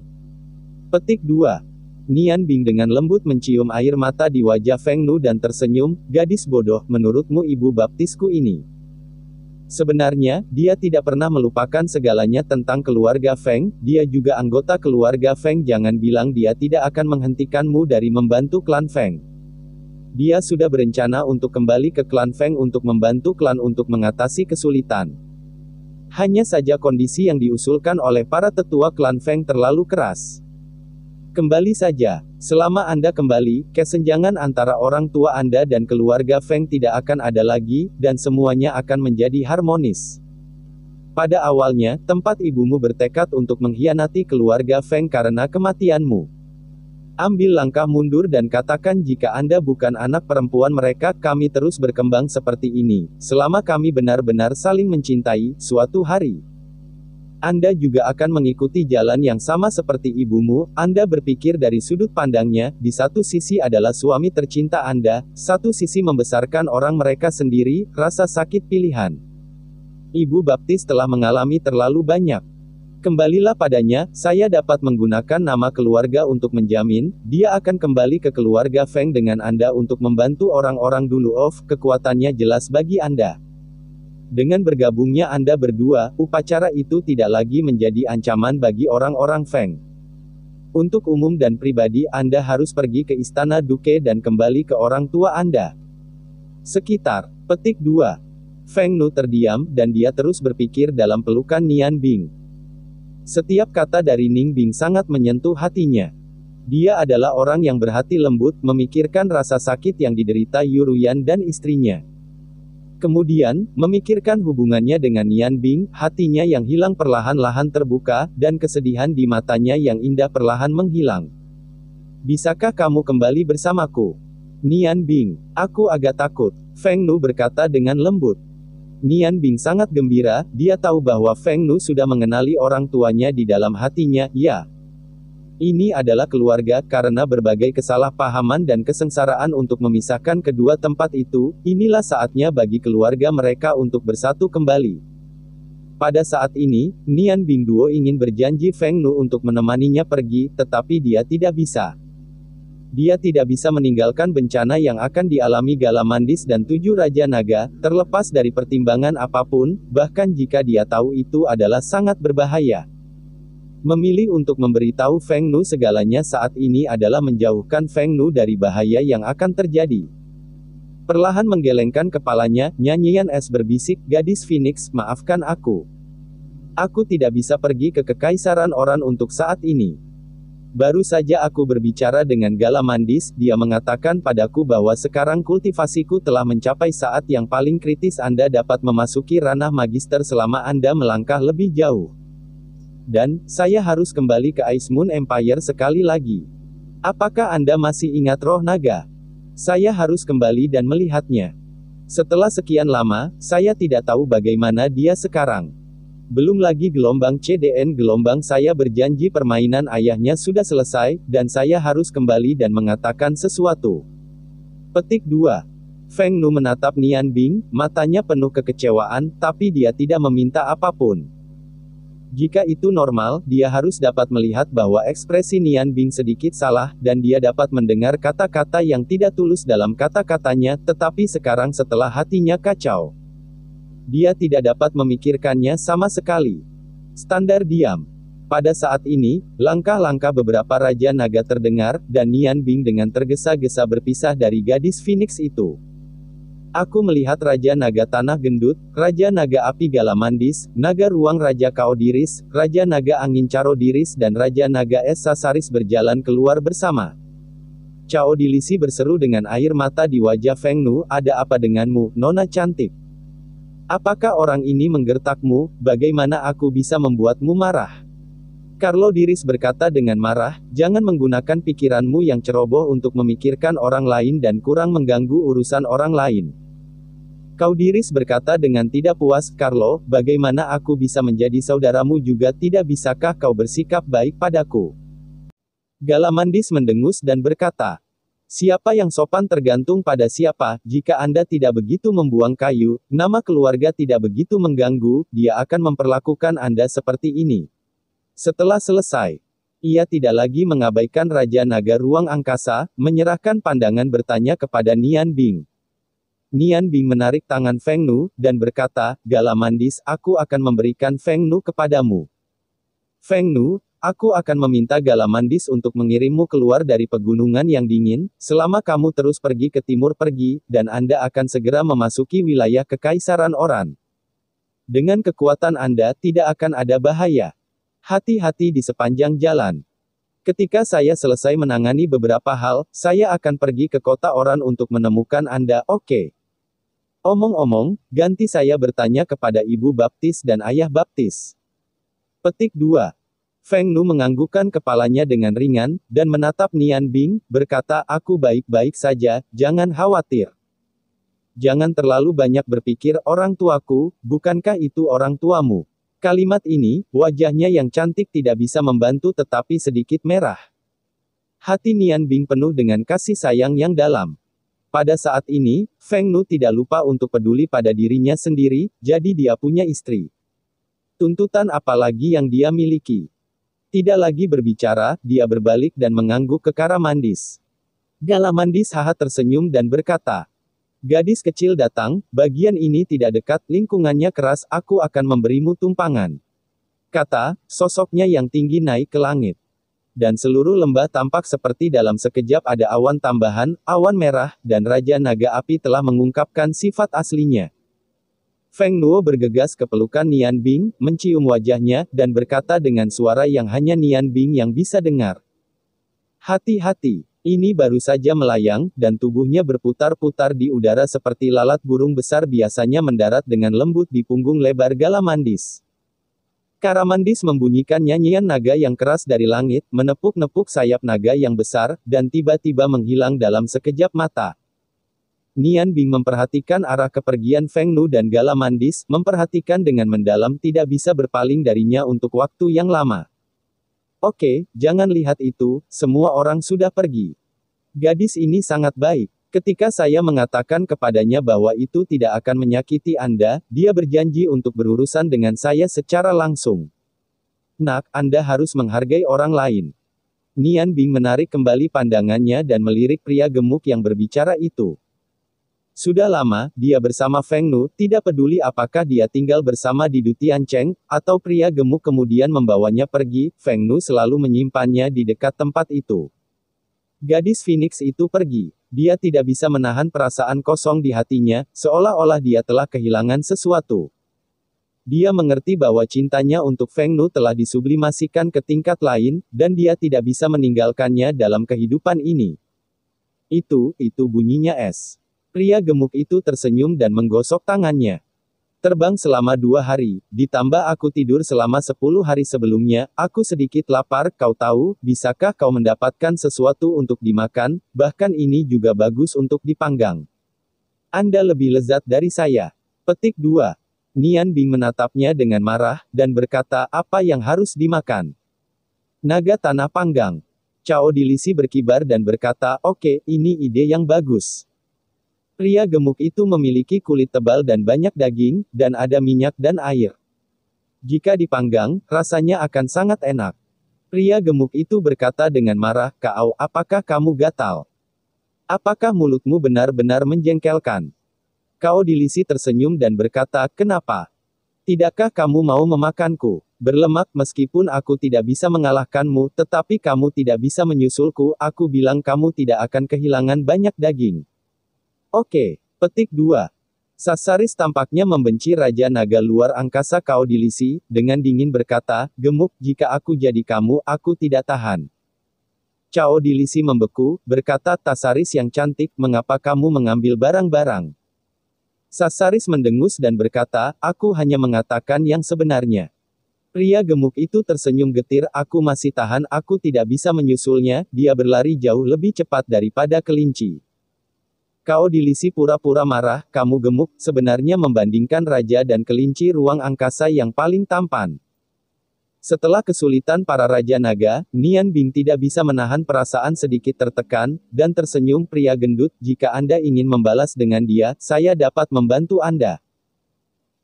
Speaker 2: Petik 2. Nian Bing dengan lembut mencium air mata di wajah Feng Nu dan tersenyum, gadis bodoh, menurutmu ibu baptisku ini Sebenarnya, dia tidak pernah melupakan segalanya tentang keluarga Feng, dia juga anggota keluarga Feng. Jangan bilang dia tidak akan menghentikanmu dari membantu klan Feng. Dia sudah berencana untuk kembali ke klan Feng untuk membantu klan untuk mengatasi kesulitan. Hanya saja kondisi yang diusulkan oleh para tetua klan Feng terlalu keras. Kembali saja. Selama Anda kembali, kesenjangan antara orang tua Anda dan keluarga Feng tidak akan ada lagi, dan semuanya akan menjadi harmonis. Pada awalnya, tempat ibumu bertekad untuk mengkhianati keluarga Feng karena kematianmu. Ambil langkah mundur dan katakan jika Anda bukan anak perempuan mereka, kami terus berkembang seperti ini, selama kami benar-benar saling mencintai, suatu hari. Anda juga akan mengikuti jalan yang sama seperti ibumu. Anda berpikir dari sudut pandangnya, di satu sisi adalah suami tercinta Anda, satu sisi membesarkan orang mereka sendiri, rasa sakit pilihan. Ibu baptis telah mengalami terlalu banyak. Kembalilah padanya, saya dapat menggunakan nama keluarga untuk menjamin, dia akan kembali ke keluarga Feng dengan Anda untuk membantu orang-orang dulu. Kekuatannya jelas bagi Anda. Dengan bergabungnya Anda berdua, upacara itu tidak lagi menjadi ancaman bagi orang-orang Feng. Untuk umum dan pribadi Anda harus pergi ke istana Duke dan kembali ke orang tua Anda. Sekitar. Petik 2. Feng Nu terdiam, dan dia terus berpikir dalam pelukan Nian Bing. Setiap kata dari Ning Bing sangat menyentuh hatinya. Dia adalah orang yang berhati lembut, memikirkan rasa sakit yang diderita Yu Ruyan dan istrinya. Kemudian, memikirkan hubungannya dengan Nian Bing, hatinya yang hilang perlahan-lahan terbuka, dan kesedihan di matanya yang indah perlahan menghilang. Bisakah kamu kembali bersamaku? Nian Bing, aku agak takut, Feng Nu berkata dengan lembut. Nian Bing sangat gembira, dia tahu bahwa Feng Nu sudah mengenali orang tuanya di dalam hatinya, ya. Ini adalah keluarga, karena berbagai kesalahpahaman dan kesengsaraan untuk memisahkan kedua tempat itu, inilah saatnya bagi keluarga mereka untuk bersatu kembali. Pada saat ini, Nian Bing Duo ingin berjanji Feng Nu untuk menemaninya pergi, tetapi dia tidak bisa. Dia tidak bisa meninggalkan bencana yang akan dialami Galamandis dan 7 Raja Naga, terlepas dari pertimbangan apapun, bahkan jika dia tahu itu adalah sangat berbahaya. Memilih untuk memberitahu Feng Nu segalanya saat ini adalah menjauhkan Feng Nu dari bahaya yang akan terjadi. Perlahan menggelengkan kepalanya, nyanyian es berbisik, gadis Phoenix, maafkan aku. Aku tidak bisa pergi ke Kekaisaran Oran untuk saat ini. Baru saja aku berbicara dengan Galamandis, dia mengatakan padaku bahwa sekarang kultivasiku telah mencapai saat yang paling kritis. Anda dapat memasuki ranah magister selama Anda melangkah lebih jauh. Dan, saya harus kembali ke Ice Moon Empire sekali lagi. Apakah Anda masih ingat roh naga? Saya harus kembali dan melihatnya. Setelah sekian lama, saya tidak tahu bagaimana dia sekarang. Belum lagi gelombang CDN gelombang saya berjanji permainan ayahnya sudah selesai, dan saya harus kembali dan mengatakan sesuatu. Petik 2. Feng Nu menatap Nian Bing, matanya penuh kekecewaan, tapi dia tidak meminta apapun. Jika itu normal, dia harus dapat melihat bahwa ekspresi Nian Bing sedikit salah, dan dia dapat mendengar kata-kata yang tidak tulus dalam kata-katanya, tetapi sekarang setelah hatinya kacau, dia tidak dapat memikirkannya sama sekali. Standar diam. Pada saat ini, langkah-langkah beberapa Raja Naga terdengar, dan Nian Bing dengan tergesa-gesa berpisah dari gadis Phoenix itu. Aku melihat Raja Naga Tanah Gendut, Raja Naga Api Galamandis, Naga Ruang Raja Kaodiris, Raja Naga Angin Carodiris dan Raja Naga Es Sasaris berjalan keluar bersama. Caodilisi berseru dengan air mata di wajah Feng Nu, ada apa denganmu, Nona cantik? Apakah orang ini menggertakmu? Bagaimana aku bisa membuatmu marah? Carodiris berkata dengan marah, jangan menggunakan pikiranmu yang ceroboh untuk memikirkan orang lain dan kurang mengganggu urusan orang lain. Kaodiris berkata dengan tidak puas, Carlo, bagaimana aku bisa menjadi saudaramu juga? Tidak bisakah kau bersikap baik padaku? Galamandis mendengus dan berkata, siapa yang sopan tergantung pada siapa. Jika Anda tidak begitu membuang kayu, nama keluarga tidak begitu mengganggu, dia akan memperlakukan Anda seperti ini. Setelah selesai, ia tidak lagi mengabaikan Raja Naga Ruang Angkasa, menyerahkan pandangan bertanya kepada Nian Bing. Nian Bing menarik tangan Feng Nu, dan berkata, Galamandis, aku akan memberikan Feng Nu kepadamu. Feng Nu, aku akan meminta Galamandis untuk mengirimmu keluar dari pegunungan yang dingin, selama kamu terus pergi ke timur pergi, dan Anda akan segera memasuki wilayah Kekaisaran Oran. Dengan kekuatan Anda tidak akan ada bahaya. Hati-hati di sepanjang jalan. Ketika saya selesai menangani beberapa hal, saya akan pergi ke kota Oran untuk menemukan Anda, oke? Omong-omong, ganti saya bertanya kepada Ibu Baptis dan Ayah Baptis. Petik 2. Feng Nu menganggukkan kepalanya dengan ringan, dan menatap Nian Bing, berkata, aku baik-baik saja, jangan khawatir. Jangan terlalu banyak berpikir, orang tuaku, bukankah itu orang tuamu? Kalimat ini, wajahnya yang cantik tidak bisa membantu tetapi sedikit merah. Hati Nian Bing penuh dengan kasih sayang yang dalam. Pada saat ini, Feng Nu tidak lupa untuk peduli pada dirinya sendiri, jadi dia punya istri. Tuntutan apa lagi yang dia miliki? Tidak lagi berbicara, dia berbalik dan mengangguk ke Galamandis. Galamandis haha tersenyum dan berkata, gadis kecil datang, bagian ini tidak dekat, lingkungannya keras, aku akan memberimu tumpangan. Kata, sosoknya yang tinggi naik ke langit. Dan seluruh lembah tampak seperti dalam sekejap ada awan tambahan, awan merah, dan Raja Naga Api telah mengungkapkan sifat aslinya. Feng Nuo bergegas ke pelukan Nian Bing, mencium wajahnya, dan berkata dengan suara yang hanya Nian Bing yang bisa dengar. Hati-hati. Ini baru saja melayang, dan tubuhnya berputar-putar di udara seperti lalat burung besar biasanya mendarat dengan lembut di punggung lebar Galamandis. Galamandis membunyikan nyanyian naga yang keras dari langit, menepuk-nepuk sayap naga yang besar, dan tiba-tiba menghilang dalam sekejap mata. Nian Bing memperhatikan arah kepergian Feng Nu dan Galamandis, memperhatikan dengan mendalam tidak bisa berpaling darinya untuk waktu yang lama. Oke, jangan lihat itu, semua orang sudah pergi. Gadis ini sangat baik. Ketika saya mengatakan kepadanya bahwa itu tidak akan menyakiti Anda, dia berjanji untuk berurusan dengan saya secara langsung. Nak, Anda harus menghargai orang lain. Nian Bing menarik kembali pandangannya dan melirik pria gemuk yang berbicara itu. Sudah lama, dia bersama Feng Nu, tidak peduli apakah dia tinggal bersama di Dutian Cheng, atau pria gemuk kemudian membawanya pergi, Feng Nu selalu menyimpannya di dekat tempat itu. Gadis Phoenix itu pergi. Dia tidak bisa menahan perasaan kosong di hatinya, seolah-olah dia telah kehilangan sesuatu. Dia mengerti bahwa cintanya untuk Feng Nu telah disublimasikan ke tingkat lain, dan dia tidak bisa meninggalkannya dalam kehidupan ini. Itu bunyinya es. Pria gemuk itu tersenyum dan menggosok tangannya. Terbang selama 2 hari, ditambah aku tidur selama 10 hari sebelumnya, aku sedikit lapar, kau tahu, bisakah kau mendapatkan sesuatu untuk dimakan, bahkan ini juga bagus untuk dipanggang. Anda lebih lezat dari saya. Petik 2. Nian Bing menatapnya dengan marah, dan berkata, apa yang harus dimakan? Naga tanah panggang. Cao Dilisi berkibar dan berkata, oke, ini ide yang bagus. Pria gemuk itu memiliki kulit tebal dan banyak daging, dan ada minyak dan air. Jika dipanggang, rasanya akan sangat enak. Pria gemuk itu berkata dengan marah, kau, apakah kamu gatal? Apakah mulutmu benar-benar menjengkelkan? Cao Dilisi tersenyum dan berkata, kenapa? Tidakkah kamu mau memakanku? Berlemak, meskipun aku tidak bisa mengalahkanmu, tetapi kamu tidak bisa menyusulku, aku bilang kamu tidak akan kehilangan banyak daging. Oke. Petik 2. Sasaris tampaknya membenci Raja Naga luar angkasa Cao Dilisi, dengan dingin berkata, gemuk, jika aku jadi kamu, aku tidak tahan. Cao Dilisi membeku, berkata, Tasaris yang cantik, mengapa kamu mengambil barang-barang? Sasaris mendengus dan berkata, aku hanya mengatakan yang sebenarnya. Pria gemuk itu tersenyum getir, aku masih tahan, aku tidak bisa menyusulnya, dia berlari jauh lebih cepat daripada kelinci. Cao Dilisi pura-pura marah, kamu gemuk, sebenarnya membandingkan raja dan kelinci ruang angkasa yang paling tampan. Setelah kesulitan para Raja Naga, Nian Bing tidak bisa menahan perasaan sedikit tertekan, dan tersenyum pria gendut, jika Anda ingin membalas dengan dia, saya dapat membantu Anda.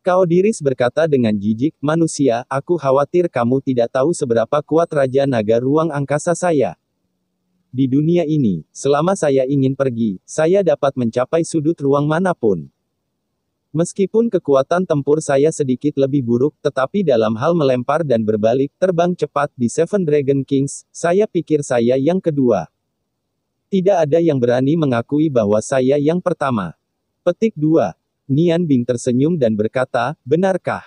Speaker 2: Cao Diris berkata dengan jijik, manusia, aku khawatir kamu tidak tahu seberapa kuat Raja Naga ruang angkasa saya. Di dunia ini, selama saya ingin pergi, saya dapat mencapai sudut ruang manapun. Meskipun kekuatan tempur saya sedikit lebih buruk, tetapi dalam hal melempar dan berbalik, terbang cepat di Seven Dragon Kings, saya pikir saya yang kedua. Tidak ada yang berani mengakui bahwa saya yang pertama. Petik 2. Nian Bing tersenyum dan berkata, benarkah?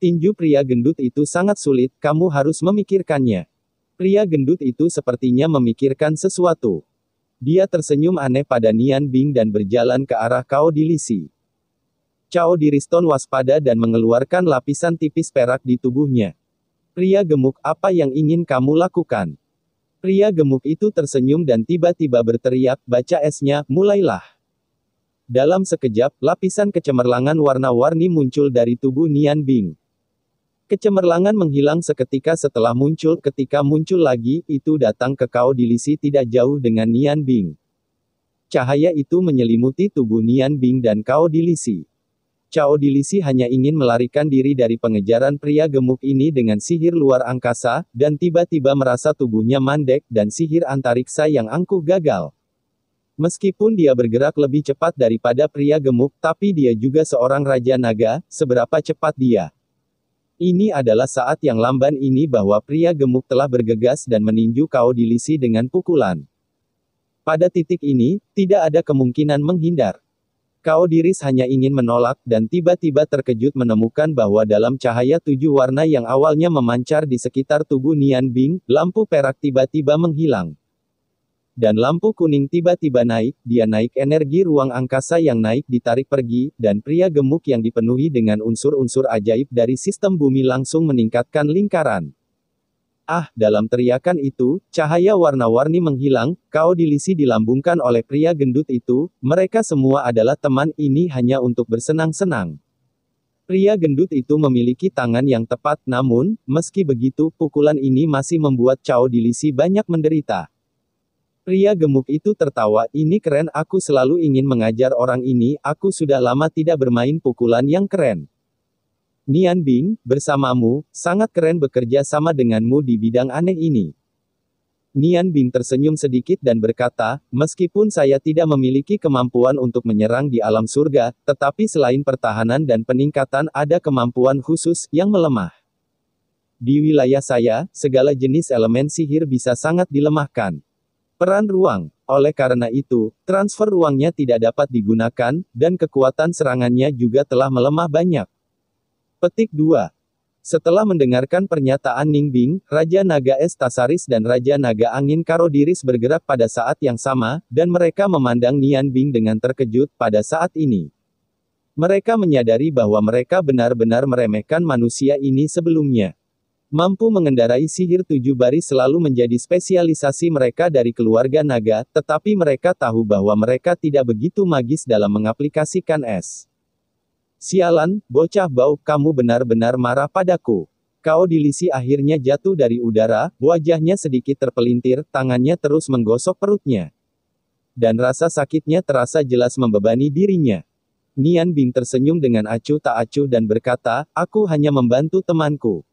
Speaker 2: Tinju pria gendut itu sangat sulit, kamu harus memikirkannya. Pria gendut itu sepertinya memikirkan sesuatu. Dia tersenyum aneh pada Nian Bing dan berjalan ke arah Cao Dilisi. Cao Diriston waspada dan mengeluarkan lapisan tipis perak di tubuhnya. Pria gemuk, apa yang ingin kamu lakukan? Pria gemuk itu tersenyum dan tiba-tiba berteriak, baca esnya, mulailah. Dalam sekejap, lapisan kecemerlangan warna-warni muncul dari tubuh Nian Bing. Kecemerlangan menghilang seketika setelah muncul, ketika muncul lagi, itu datang ke Cao Dilisi tidak jauh dengan Nian Bing. Cahaya itu menyelimuti tubuh Nian Bing dan Cao Dilisi. Cao Dilisi hanya ingin melarikan diri dari pengejaran pria gemuk ini dengan sihir luar angkasa, dan tiba-tiba merasa tubuhnya mandek, dan sihir antariksa yang angkuh gagal. Meskipun dia bergerak lebih cepat daripada pria gemuk, tapi dia juga seorang Raja Naga, seberapa cepat dia? Ini adalah saat yang lamban ini bahwa pria gemuk telah bergegas dan meninju Cao Dilisi dengan pukulan. Pada titik ini, tidak ada kemungkinan menghindar. Cao Diris hanya ingin menolak, dan tiba-tiba terkejut menemukan bahwa dalam cahaya 7 warna yang awalnya memancar di sekitar tubuh Nian Bing, lampu perak tiba-tiba menghilang. Dan lampu kuning tiba-tiba naik, dia naik energi ruang angkasa yang naik ditarik pergi, dan pria gemuk yang dipenuhi dengan unsur-unsur ajaib dari sistem bumi langsung meningkatkan lingkaran. Ah, dalam teriakan itu, cahaya warna-warni menghilang, Cao Dilisi dilambungkan oleh pria gendut itu, mereka semua adalah teman ini hanya untuk bersenang-senang. Pria gendut itu memiliki tangan yang tepat, namun, meski begitu, pukulan ini masih membuat Cao Dilisi banyak menderita. Pria gemuk itu tertawa, ini keren, aku selalu ingin mengajar orang ini, aku sudah lama tidak bermain pukulan yang keren. Nian Bing, bersamamu, sangat keren bekerja sama denganmu di bidang aneh ini. Nian Bing tersenyum sedikit dan berkata, meskipun saya tidak memiliki kemampuan untuk menyerang di alam surga, tetapi selain pertahanan dan peningkatan ada kemampuan khusus, yang melemah. Di wilayah saya, segala jenis elemen sihir bisa sangat dilemahkan. Peran ruang. Oleh karena itu, transfer ruangnya tidak dapat digunakan, dan kekuatan serangannya juga telah melemah banyak. Petik 2. Setelah mendengarkan pernyataan Ning Bing, Raja Naga Es Tasaris dan Raja Naga Angin Cao Diris bergerak pada saat yang sama, dan mereka memandang Nian Bing dengan terkejut pada saat ini. Mereka menyadari bahwa mereka benar-benar meremehkan manusia ini sebelumnya. Mampu mengendarai sihir 7 baris selalu menjadi spesialisasi mereka dari keluarga naga, tetapi mereka tahu bahwa mereka tidak begitu magis dalam mengaplikasikan es. Sialan, bocah bau, kamu benar-benar marah padaku. Cao Dilisi akhirnya jatuh dari udara, wajahnya sedikit terpelintir, tangannya terus menggosok perutnya. Dan rasa sakitnya terasa jelas membebani dirinya. Nian Bing tersenyum dengan acuh tak acuh dan berkata, aku hanya membantu temanku.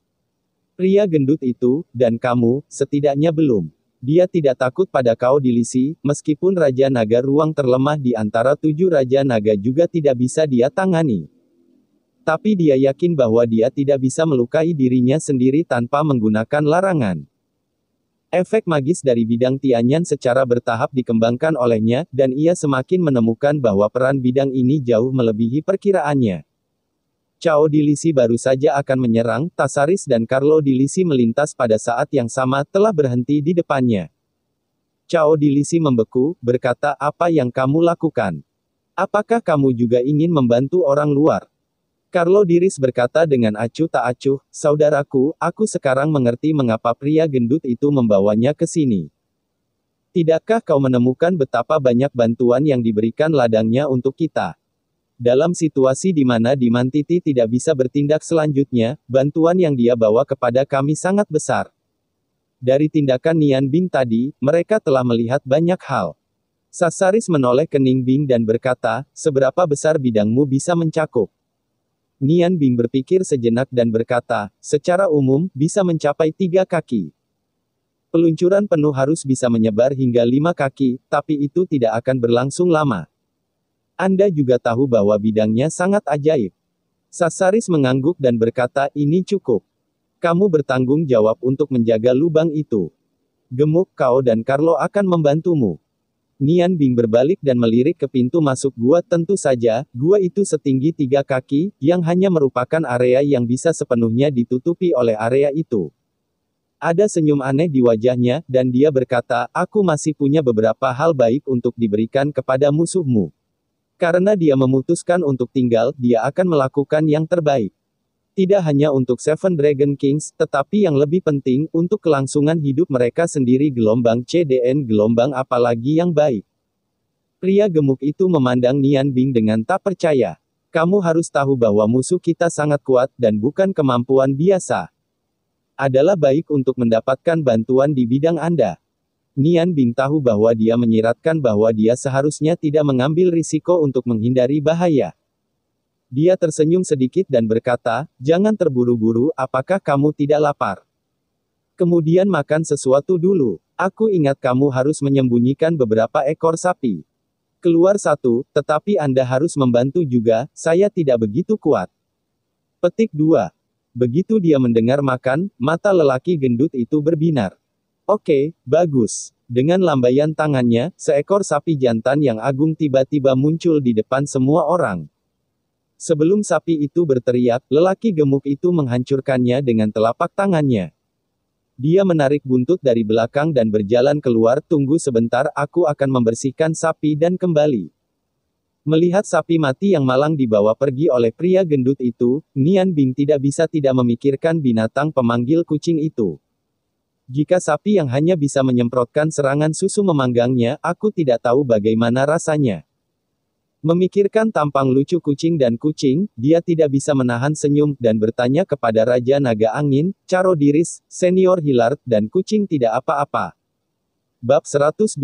Speaker 2: Pria gendut itu, dan kamu, setidaknya belum. Dia tidak takut pada Cao Dilisi, meskipun Raja Naga ruang terlemah di antara 7 Raja Naga juga tidak bisa dia tangani. Tapi dia yakin bahwa dia tidak bisa melukai dirinya sendiri tanpa menggunakan larangan. Efek magis dari bidang Tianyan secara bertahap dikembangkan olehnya, dan ia semakin menemukan bahwa peran bidang ini jauh melebihi perkiraannya. Cao Dilisi baru saja akan menyerang, Tasaris dan Carlo Dilisi melintas pada saat yang sama, telah berhenti di depannya. Cao Dilisi membeku, berkata, apa yang kamu lakukan? Apakah kamu juga ingin membantu orang luar? Carlo Diris berkata dengan acuh tak acuh, saudaraku, aku sekarang mengerti mengapa pria gendut itu membawanya ke sini. Tidakkah kau menemukan betapa banyak bantuan yang diberikan ladangnya untuk kita? Dalam situasi di mana Dimantiti tidak bisa bertindak selanjutnya, bantuan yang dia bawa kepada kami sangat besar. Dari tindakan Nian Bing tadi, mereka telah melihat banyak hal. Sasaris menoleh ke Ning Bing dan berkata, seberapa besar bidangmu bisa mencakup? Nian Bing berpikir sejenak dan berkata, secara umum, bisa mencapai 3 kaki. Peluncuran penuh harus bisa menyebar hingga 5 kaki, tapi itu tidak akan berlangsung lama. Anda juga tahu bahwa bidangnya sangat ajaib. Sasaris mengangguk dan berkata, ini cukup. Kamu bertanggung jawab untuk menjaga lubang itu. Gemuk, kau dan Carlo akan membantumu. Nian Bing berbalik dan melirik ke pintu masuk gua. Tentu saja, gua itu setinggi 3 kaki, yang hanya merupakan area yang bisa sepenuhnya ditutupi oleh area itu. Ada senyum aneh di wajahnya, dan dia berkata, aku masih punya beberapa hal baik untuk diberikan kepada musuhmu. Karena dia memutuskan untuk tinggal, dia akan melakukan yang terbaik. Tidak hanya untuk Seven Dragon Kings, tetapi yang lebih penting, untuk kelangsungan hidup mereka sendiri. Gelombang CDN, gelombang apalagi yang baik. Pria gemuk itu memandang Nian Bing dengan tak percaya. Kamu harus tahu bahwa musuh kita sangat kuat, dan bukan kemampuan biasa. Adalah baik untuk mendapatkan bantuan di bidang Anda. Nian Bing tahu bahwa dia menyiratkan bahwa dia seharusnya tidak mengambil risiko untuk menghindari bahaya. Dia tersenyum sedikit dan berkata, jangan terburu-buru, apakah kamu tidak lapar? Kemudian makan sesuatu dulu. Aku ingat kamu harus menyembunyikan beberapa ekor sapi. Keluar satu, tetapi Anda harus membantu juga, saya tidak begitu kuat. Petik 2. Begitu dia mendengar makan, mata lelaki gendut itu berbinar. Oke, bagus. Dengan lambaian tangannya, seekor sapi jantan yang agung tiba-tiba muncul di depan semua orang. Sebelum sapi itu berteriak, lelaki gemuk itu menghancurkannya dengan telapak tangannya. Dia menarik buntut dari belakang dan berjalan keluar. Tunggu sebentar, aku akan membersihkan sapi dan kembali. Melihat sapi mati yang malang dibawa pergi oleh pria gendut itu, Nian Bing tidak bisa tidak memikirkan binatang pemanggil kucing itu. Jika sapi yang hanya bisa menyemprotkan serangan susu memanggangnya, aku tidak tahu bagaimana rasanya. Memikirkan tampang lucu kucing dan kucing, dia tidak bisa menahan senyum, dan bertanya kepada Raja Naga Angin, Caro Diris, Senior Hilard, dan kucing tidak apa-apa. Bab 121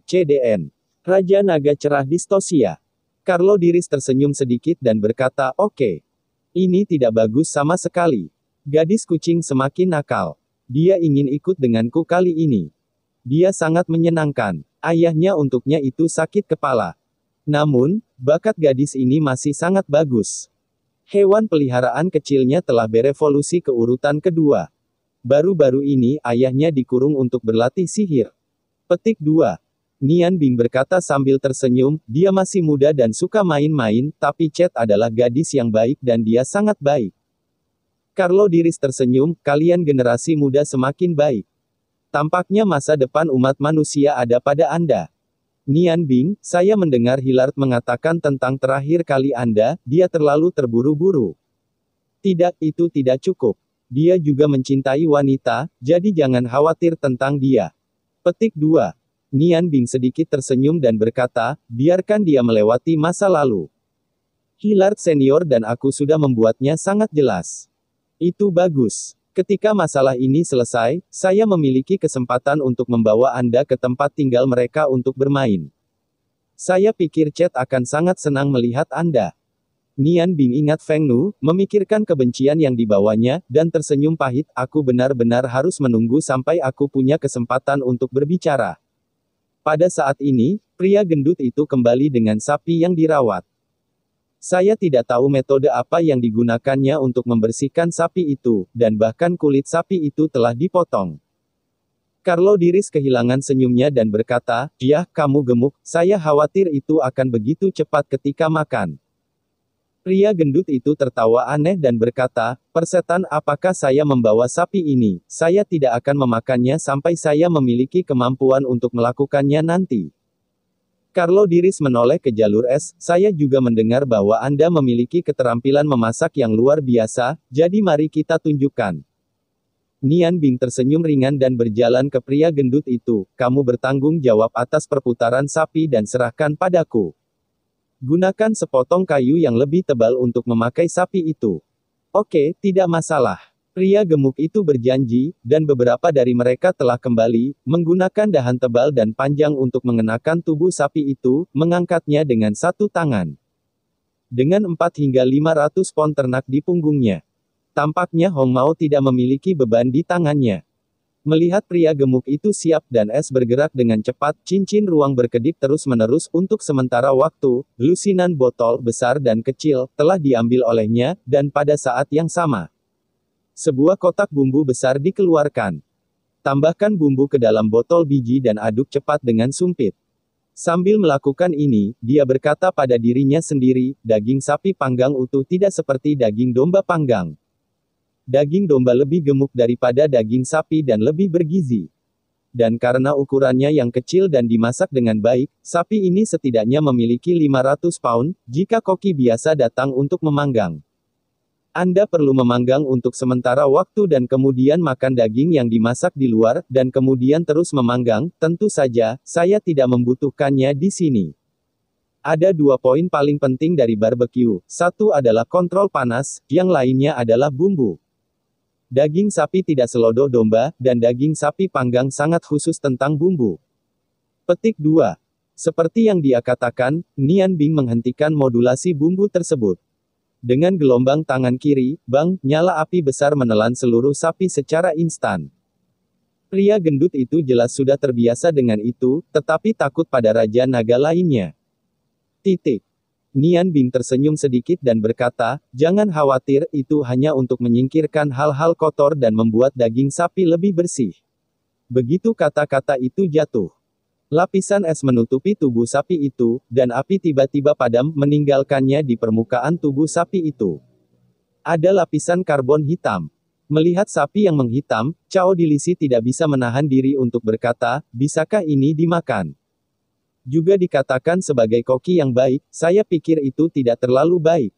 Speaker 2: CDN. Raja Naga Cerah Distosia. Carlo Diris tersenyum sedikit dan berkata, oke. Ini tidak bagus sama sekali. Gadis kucing semakin nakal. Dia ingin ikut denganku kali ini. Dia sangat menyenangkan. Ayahnya untuknya itu sakit kepala. Namun, bakat gadis ini masih sangat bagus. Hewan peliharaan kecilnya telah berevolusi ke urutan kedua. Baru-baru ini, ayahnya dikurung untuk berlatih sihir. Petik 2. Nian Bing berkata sambil tersenyum, dia masih muda dan suka main-main, tapi Chet adalah gadis yang baik dan dia sangat baik. Carlo Diris tersenyum, kalian generasi muda semakin baik. Tampaknya masa depan umat manusia ada pada Anda. Nian Bing, saya mendengar Hilard mengatakan tentang terakhir kali Anda, dia terlalu terburu-buru. Tidak, itu tidak cukup. Dia juga mencintai wanita, jadi jangan khawatir tentang dia. Petik 2. Nian Bing sedikit tersenyum dan berkata, biarkan dia melewati masa lalu. Hilard Senior dan aku sudah membuatnya sangat jelas. Itu bagus. Ketika masalah ini selesai, saya memiliki kesempatan untuk membawa Anda ke tempat tinggal mereka untuk bermain. Saya pikir Chet akan sangat senang melihat Anda. Nian Bing ingat Feng Nu, memikirkan kebencian yang dibawanya, dan tersenyum pahit, aku benar-benar harus menunggu sampai aku punya kesempatan untuk berbicara. Pada saat ini, pria gendut itu kembali dengan sapi yang dirawat. Saya tidak tahu metode apa yang digunakannya untuk membersihkan sapi itu, dan bahkan kulit sapi itu telah dipotong. Carlo Diris kehilangan senyumnya dan berkata, "Yah, kamu gemuk, saya khawatir itu akan begitu cepat ketika makan." Pria gendut itu tertawa aneh dan berkata, "Persetan, apakah saya membawa sapi ini? Saya tidak akan memakannya sampai saya memiliki kemampuan untuk melakukannya nanti." Carlo Diris menoleh ke jalur es, "Saya juga mendengar bahwa Anda memiliki keterampilan memasak yang luar biasa, jadi mari kita tunjukkan." Nian Bing tersenyum ringan dan berjalan ke pria gendut itu, "Kamu bertanggung jawab atas perputaran sapi dan serahkan padaku. Gunakan sepotong kayu yang lebih tebal untuk memakai sapi itu." "Oke, tidak masalah." Pria gemuk itu berjanji, dan beberapa dari mereka telah kembali, menggunakan dahan tebal dan panjang untuk mengenakan tubuh sapi itu, mengangkatnya dengan satu tangan. Dengan 4 hingga 500 pon ternak di punggungnya. Tampaknya Hong Mao tidak memiliki beban di tangannya. Melihat pria gemuk itu siap dan es bergerak dengan cepat, cincin ruang berkedip terus-menerus untuk sementara waktu, lusinan botol besar dan kecil telah diambil olehnya, dan pada saat yang sama, sebuah kotak bumbu besar dikeluarkan. Tambahkan bumbu ke dalam botol biji dan aduk cepat dengan sumpit. Sambil melakukan ini, dia berkata pada dirinya sendiri, daging sapi panggang utuh tidak seperti daging domba panggang. Daging domba lebih gemuk daripada daging sapi dan lebih bergizi. Dan karena ukurannya yang kecil dan dimasak dengan baik, sapi ini setidaknya memiliki 500 pound, jika koki biasa datang untuk memanggang. Anda perlu memanggang untuk sementara waktu dan kemudian makan daging yang dimasak di luar, dan kemudian terus memanggang. Tentu saja, saya tidak membutuhkannya di sini. Ada 2 poin paling penting dari barbecue. Satu adalah kontrol panas, yang lainnya adalah bumbu. Daging sapi tidak selodoh domba, dan daging sapi panggang sangat khusus tentang bumbu. Petik 2. Seperti yang dia katakan, Nian Bing menghentikan modulasi bumbu tersebut. Dengan gelombang tangan kiri, bang, nyala api besar menelan seluruh sapi secara instan. Pria gendut itu jelas sudah terbiasa dengan itu, tetapi takut pada raja naga lainnya. Nian Bing tersenyum sedikit dan berkata, jangan khawatir, itu hanya untuk menyingkirkan hal-hal kotor dan membuat daging sapi lebih bersih. Begitu kata-kata itu jatuh, lapisan es menutupi tubuh sapi itu, dan api tiba-tiba padam, meninggalkannya di permukaan tubuh sapi itu. Ada lapisan karbon hitam. Melihat sapi yang menghitam, Cao Dilisi tidak bisa menahan diri untuk berkata, bisakah ini dimakan? Juga dikatakan sebagai koki yang baik, saya pikir itu tidak terlalu baik.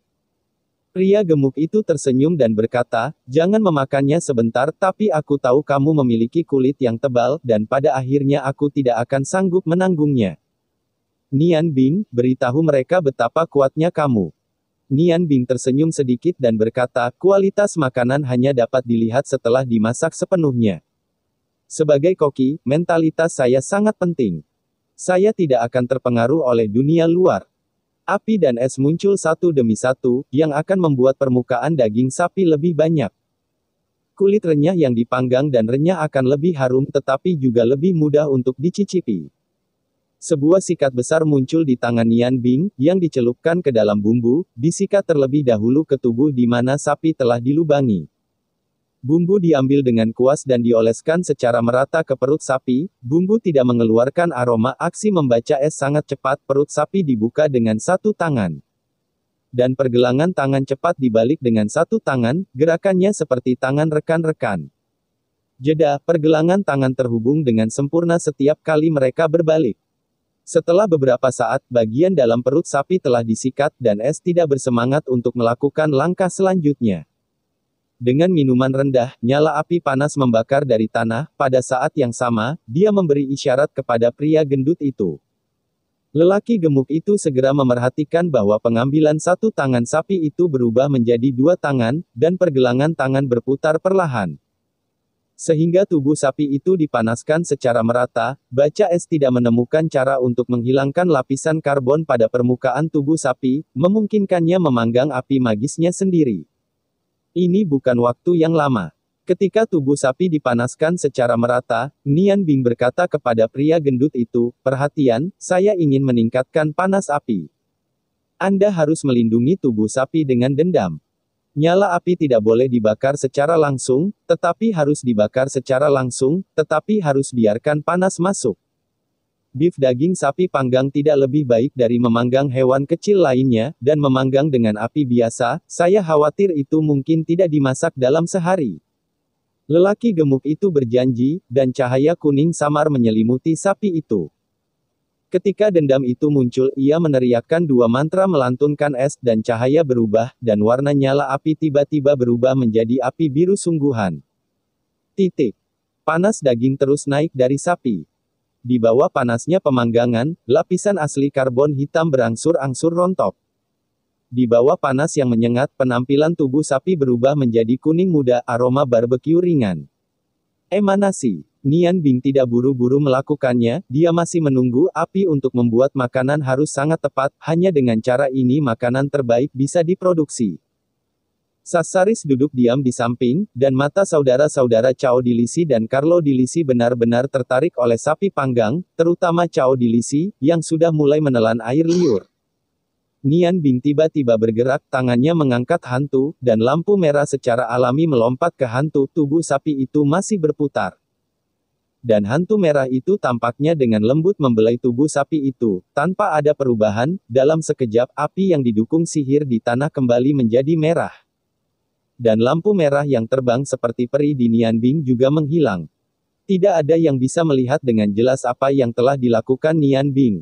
Speaker 2: Pria gemuk itu tersenyum dan berkata, jangan memakannya sebentar, tapi aku tahu kamu memiliki kulit yang tebal, dan pada akhirnya aku tidak akan sanggup menanggungnya. Nian Bing, beritahu mereka betapa kuatnya kamu. Nian Bing tersenyum sedikit dan berkata, kualitas makanan hanya dapat dilihat setelah dimasak sepenuhnya. Sebagai koki, mentalitas saya sangat penting. Saya tidak akan terpengaruh oleh dunia luar. Api dan es muncul satu demi satu, yang akan membuat permukaan daging sapi lebih banyak. Kulit renyah yang dipanggang dan renyah akan lebih harum tetapi juga lebih mudah untuk dicicipi. Sebuah sikat besar muncul di tangan Nian Bing, yang dicelupkan ke dalam bumbu, disikat terlebih dahulu ke tubuh di mana sapi telah dilubangi. Bumbu diambil dengan kuas dan dioleskan secara merata ke perut sapi, bumbu tidak mengeluarkan aroma, aksi membaca es sangat cepat, perut sapi dibuka dengan satu tangan. Dan pergelangan tangan cepat dibalik dengan satu tangan, gerakannya seperti tangan rekan-rekan. Jeda, pergelangan tangan terhubung dengan sempurna setiap kali mereka berbalik. Setelah beberapa saat, bagian dalam perut sapi telah disikat, dan es tidak bersemangat untuk melakukan langkah selanjutnya. Dengan minuman rendah, nyala api panas membakar dari tanah. Pada saat yang sama, dia memberi isyarat kepada pria gendut itu. Lelaki gemuk itu segera memerhatikan bahwa pengambilan satu tangan sapi itu berubah menjadi 2 tangan, dan pergelangan tangan berputar perlahan. Sehingga tubuh sapi itu dipanaskan secara merata, baca es tidak menemukan cara untuk menghilangkan lapisan karbon pada permukaan tubuh sapi, memungkinkannya memanggang api magisnya sendiri. Ini bukan waktu yang lama. Ketika tubuh sapi dipanaskan secara merata, Nian Bing berkata kepada pria gendut itu, perhatian, saya ingin meningkatkan panas api. Anda harus melindungi tubuh sapi dengan dendam. Nyala api tidak boleh dibakar secara langsung, tetapi harus dibakar secara langsung, tetapi harus biarkan panas masuk. Beef daging sapi panggang tidak lebih baik dari memanggang hewan kecil lainnya, dan memanggang dengan api biasa, saya khawatir itu mungkin tidak dimasak dalam sehari. Lelaki gemuk itu berjanji, dan cahaya kuning samar menyelimuti sapi itu. Ketika dendam itu muncul, ia meneriakkan 2 mantra melantunkan es, dan cahaya berubah, dan warna nyala api tiba-tiba berubah menjadi api biru sungguhan. Panas daging terus naik dari sapi. Di bawah panasnya pemanggangan, lapisan asli karbon hitam berangsur-angsur rontok. Di bawah panas yang menyengat, penampilan tubuh sapi berubah menjadi kuning muda, aroma barbecue ringan. Emanasi. Nian Bing tidak buru-buru melakukannya, dia masih menunggu api untuk membuat makanan harus sangat tepat, hanya dengan cara ini makanan terbaik bisa diproduksi. Sasaris duduk diam di samping, dan mata saudara-saudara Cao Dilisi dan Carlo Dilisi benar-benar tertarik oleh sapi panggang, terutama Cao Dilisi, yang sudah mulai menelan air liur. Nian Bing tiba-tiba bergerak, tangannya mengangkat hantu, dan lampu merah secara alami melompat ke hantu, tubuh sapi itu masih berputar. Dan hantu merah itu tampaknya dengan lembut membelai tubuh sapi itu, tanpa ada perubahan. Dalam sekejap, api yang didukung sihir di tanah kembali menjadi merah. Dan lampu merah yang terbang seperti peri di Nian Bing juga menghilang. Tidak ada yang bisa melihat dengan jelas apa yang telah dilakukan Nian Bing.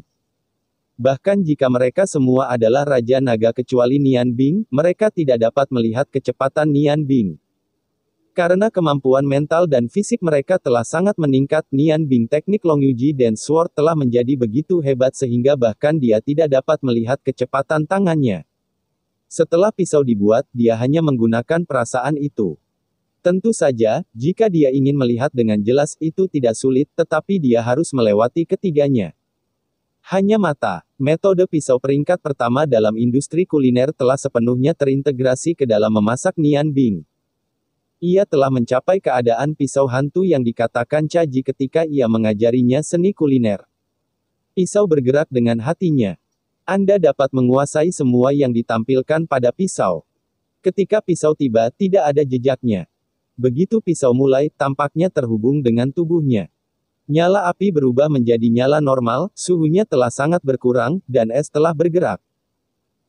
Speaker 2: Bahkan jika mereka semua adalah Raja Naga kecuali Nian Bing, mereka tidak dapat melihat kecepatan Nian Bing. Karena kemampuan mental dan fisik mereka telah sangat meningkat, Nian Bing teknik Long Yuji Dance Sword telah menjadi begitu hebat sehingga bahkan dia tidak dapat melihat kecepatan tangannya. Setelah pisau dibuat, dia hanya menggunakan perasaan itu. Tentu saja, jika dia ingin melihat dengan jelas itu tidak sulit, tetapi dia harus melewati ketiganya. Hanya mata. Metode pisau peringkat pertama dalam industri kuliner telah sepenuhnya terintegrasi ke dalam memasak Nian Bing. Ia telah mencapai keadaan pisau hantu yang dikatakan Caji ketika ia mengajarinya seni kuliner. Pisau bergerak dengan hatinya. Anda dapat menguasai semua yang ditampilkan pada pisau. Ketika pisau tiba, tidak ada jejaknya. Begitu pisau mulai, tampaknya terhubung dengan tubuhnya. Nyala api berubah menjadi nyala normal, suhunya telah sangat berkurang, dan es telah bergerak.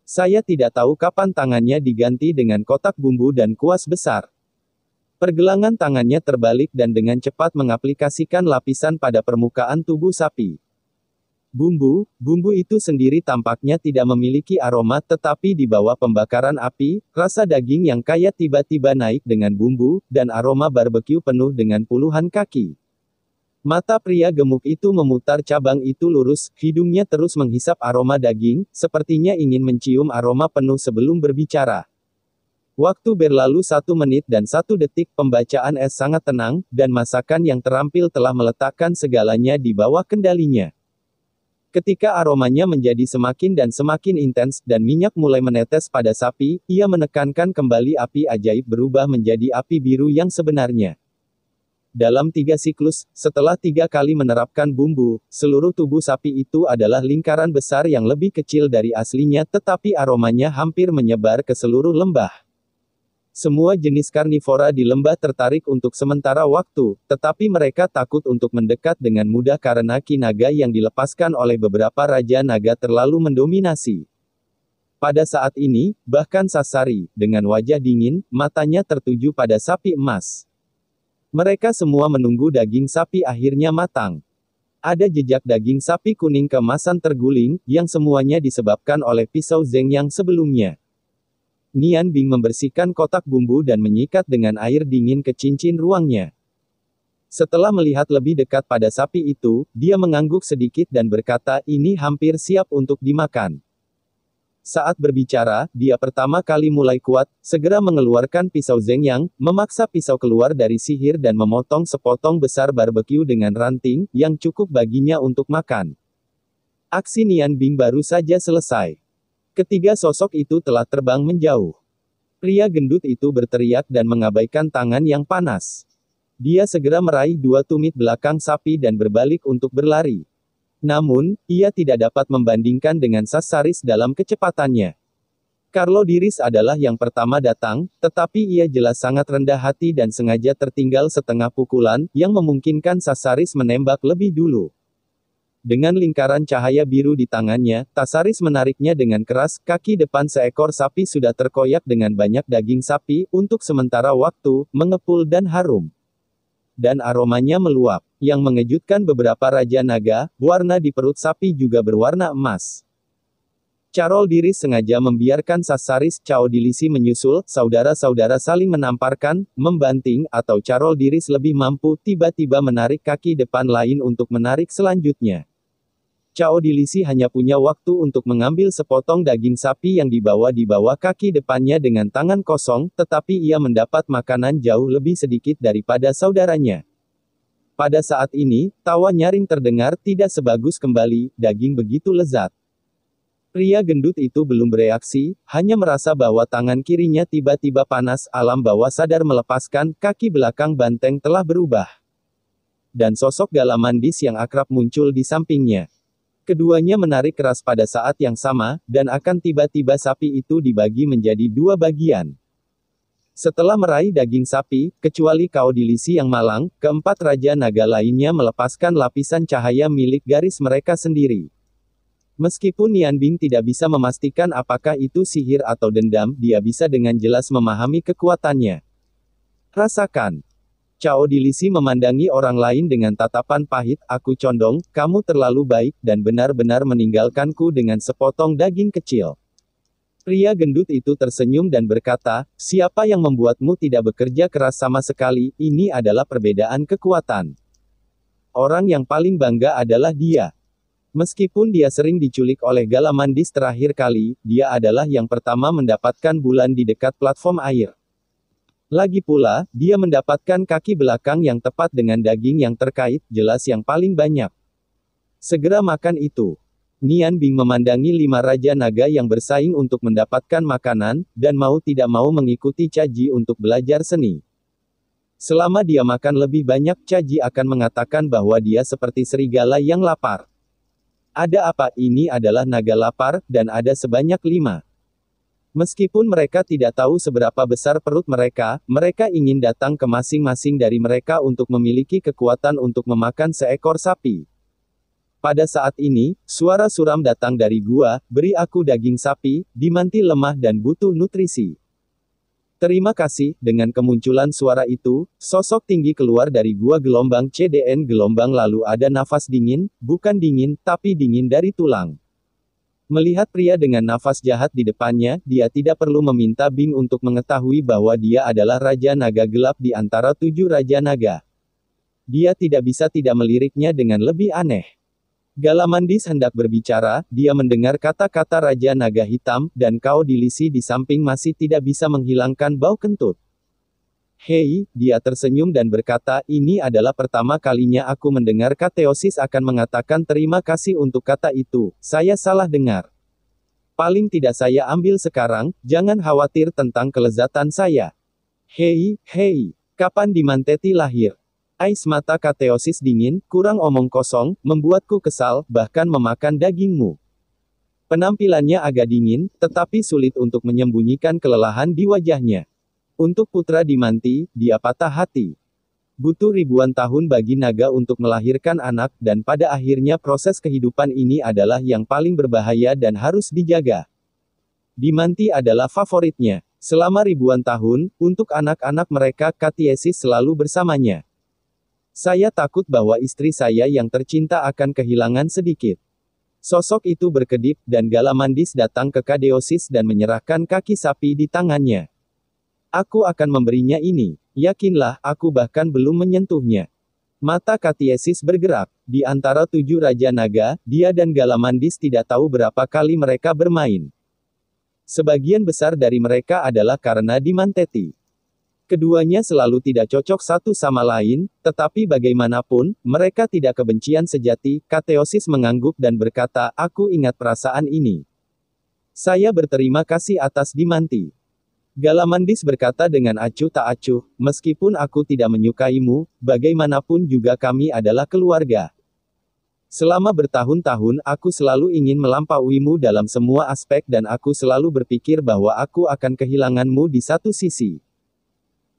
Speaker 2: Saya tidak tahu kapan tangannya diganti dengan kotak bumbu dan kuas besar. Pergelangan tangannya terbalik dan dengan cepat mengaplikasikan lapisan pada permukaan tubuh sapi. Bumbu itu sendiri tampaknya tidak memiliki aroma, tetapi di bawah pembakaran api, rasa daging yang kaya tiba-tiba naik dengan bumbu, dan aroma barbeque penuh dengan puluhan kaki. Mata pria gemuk itu memutar cabang itu lurus, hidungnya terus menghisap aroma daging, sepertinya ingin mencium aroma penuh sebelum berbicara. Waktu berlalu 1 menit dan 1 detik, pembacaan es sangat tenang, dan masakan yang terampil telah meletakkan segalanya di bawah kendalinya. Ketika aromanya menjadi semakin dan semakin intens, dan minyak mulai menetes pada sapi, ia menekankan kembali api ajaib berubah menjadi api biru yang sebenarnya. Dalam 3 siklus, setelah 3 kali menerapkan bumbu, seluruh tubuh sapi itu adalah lingkaran besar yang lebih kecil dari aslinya, tetapi aromanya hampir menyebar ke seluruh lembah. Semua jenis karnivora di lembah tertarik untuk sementara waktu, tetapi mereka takut untuk mendekat dengan mudah karena ki naga yang dilepaskan oleh beberapa raja naga terlalu mendominasi. Pada saat ini, bahkan Sasari, dengan wajah dingin, matanya tertuju pada sapi emas. Mereka semua menunggu daging sapi akhirnya matang. Ada jejak daging sapi kuning keemasan terguling, yang semuanya disebabkan oleh pisau Zeng yang sebelumnya. Nian Bing membersihkan kotak bumbu dan menyikat dengan air dingin ke cincin ruangnya. Setelah melihat lebih dekat pada sapi itu, dia mengangguk sedikit dan berkata, "Ini hampir siap untuk dimakan." Saat berbicara, dia pertama kali mulai kuat, segera mengeluarkan pisau Zeng Yang, memaksa pisau keluar dari sihir dan memotong sepotong besar barbeque dengan ranting, yang cukup baginya untuk makan. Aksi Nian Bing baru saja selesai. Ketiga sosok itu telah terbang menjauh. Pria gendut itu berteriak dan mengabaikan tangan yang panas. Dia segera meraih 2 tumit belakang sapi dan berbalik untuk berlari. Namun, ia tidak dapat membandingkan dengan Sasaris dalam kecepatannya. Carlo Diris adalah yang pertama datang, tetapi ia jelas sangat rendah hati dan sengaja tertinggal setengah pukulan, yang memungkinkan Sasaris menembak lebih dulu. Dengan lingkaran cahaya biru di tangannya, Tasaris menariknya dengan keras, kaki depan seekor sapi sudah terkoyak dengan banyak daging sapi, untuk sementara waktu, mengepul dan harum. Dan aromanya meluap. Yang mengejutkan beberapa raja naga, warna di perut sapi juga berwarna emas. Carol Diris sengaja membiarkan Sasaris Cao Dilisi menyusul, saudara-saudara saling menamparkan, membanting, atau Carol Diris lebih mampu tiba-tiba menarik kaki depan lain untuk menarik selanjutnya. Cao Dilisi hanya punya waktu untuk mengambil sepotong daging sapi yang dibawa di bawah kaki depannya dengan tangan kosong, tetapi ia mendapat makanan jauh lebih sedikit daripada saudaranya. Pada saat ini, tawa nyaring terdengar tidak sebagus kembali, daging begitu lezat. Pria gendut itu belum bereaksi, hanya merasa bahwa tangan kirinya tiba-tiba panas, alam bawah sadar melepaskan, kaki belakang banteng telah berubah. Dan sosok Galamandis yang akrab muncul di sampingnya. Keduanya menarik keras pada saat yang sama, dan akan tiba-tiba sapi itu dibagi menjadi dua bagian. Setelah meraih daging sapi, kecuali Kaodilisi yang malang, keempat Raja Naga lainnya melepaskan lapisan cahaya milik garis mereka sendiri. Meskipun Nianbing tidak bisa memastikan apakah itu sihir atau dendam, dia bisa dengan jelas memahami kekuatannya. Rasakan. Caodilisi memandangi orang lain dengan tatapan pahit, aku condong, kamu terlalu baik, dan benar-benar meninggalkanku dengan sepotong daging kecil. Pria gendut itu tersenyum dan berkata, siapa yang membuatmu tidak bekerja keras sama sekali, ini adalah perbedaan kekuatan. Orang yang paling bangga adalah dia. Meskipun dia sering diculik oleh Galamandis terakhir kali, dia adalah yang pertama mendapatkan bulan di dekat platform air. Lagi pula, dia mendapatkan kaki belakang yang tepat dengan daging yang terkait, jelas yang paling banyak. Segera makan itu. Nianbing memandangi 5 Raja Naga yang bersaing untuk mendapatkan makanan, dan mau tidak mau mengikuti Caji untuk belajar seni. Selama dia makan lebih banyak, Caji akan mengatakan bahwa dia seperti serigala yang lapar. Ada apa? Ini adalah naga lapar, dan ada sebanyak 5. Meskipun mereka tidak tahu seberapa besar perut mereka, mereka ingin datang ke masing-masing dari mereka untuk memiliki kekuatan untuk memakan seekor sapi. Pada saat ini, suara suram datang dari gua, beri aku daging sapi, Dimanti lemah dan butuh nutrisi. Terima kasih, dengan kemunculan suara itu, sosok tinggi keluar dari gua gelombang CDN gelombang lalu ada nafas dingin, bukan dingin, tapi dingin dari tulang. Melihat pria dengan nafas jahat di depannya, dia tidak perlu meminta Bing untuk mengetahui bahwa dia adalah Raja Naga gelap di antara 7 Raja Naga. Dia tidak bisa tidak meliriknya dengan lebih aneh. Galamandis hendak berbicara, dia mendengar kata-kata Raja Naga Hitam, dan Kaodilisi di samping masih tidak bisa menghilangkan bau kentut. Hei, dia tersenyum dan berkata, ini adalah pertama kalinya aku mendengar Kateosis akan mengatakan terima kasih untuk kata itu, saya salah dengar. Paling tidak saya ambil sekarang, jangan khawatir tentang kelezatan saya. Hei, kapan Dimanteti lahir? Ais mata Kateosis dingin, kurang omong kosong, membuatku kesal, bahkan memakan dagingmu. Penampilannya agak dingin, tetapi sulit untuk menyembunyikan kelelahan di wajahnya. Untuk putra Dimanti, dia patah hati. Butuh ribuan tahun bagi naga untuk melahirkan anak, dan pada akhirnya proses kehidupan ini adalah yang paling berbahaya dan harus dijaga. Dimanti adalah favoritnya. Selama ribuan tahun, untuk anak-anak mereka, Katiesis selalu bersamanya. Saya takut bahwa istri saya yang tercinta akan kehilangan sedikit. Sosok itu berkedip, dan Galamandis datang ke Kadeosis dan menyerahkan kaki sapi di tangannya. Aku akan memberinya ini. Yakinlah, aku bahkan belum menyentuhnya. Mata Katiesis bergerak. Di antara 7 Raja Naga, dia dan Galamandis tidak tahu berapa kali mereka bermain. Sebagian besar dari mereka adalah karena Dimanteti. Keduanya selalu tidak cocok satu sama lain, tetapi bagaimanapun, mereka tidak kebencian sejati. Kateosis mengangguk dan berkata, aku ingat perasaan ini. Saya berterima kasih atas Dimanti. Galamandis berkata dengan acuh tak acuh, meskipun aku tidak menyukaimu, bagaimanapun juga kami adalah keluarga. Selama bertahun-tahun aku selalu ingin melampauimu dalam semua aspek dan aku selalu berpikir bahwa aku akan kehilanganmu di satu sisi.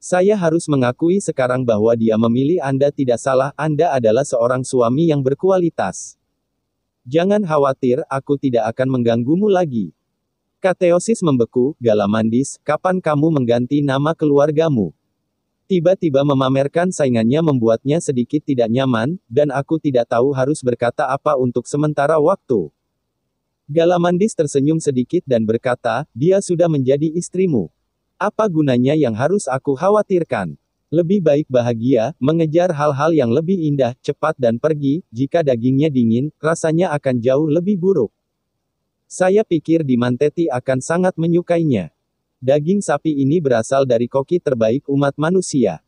Speaker 2: Saya harus mengakui sekarang bahwa dia memilih Anda tidak salah, Anda adalah seorang suami yang berkualitas. Jangan khawatir, aku tidak akan mengganggumu lagi. Kateosis membeku, Galamandis, kapan kamu mengganti nama keluargamu? Tiba-tiba memamerkan saingannya membuatnya sedikit tidak nyaman, dan aku tidak tahu harus berkata apa untuk sementara waktu. Galamandis tersenyum sedikit dan berkata, dia sudah menjadi istrimu. Apa gunanya yang harus aku khawatirkan? Lebih baik bahagia, mengejar hal-hal yang lebih indah, cepat dan pergi, jika dagingnya dingin, rasanya akan jauh lebih buruk. Saya pikir Dimanteti akan sangat menyukainya. Daging sapi ini berasal dari koki terbaik umat manusia.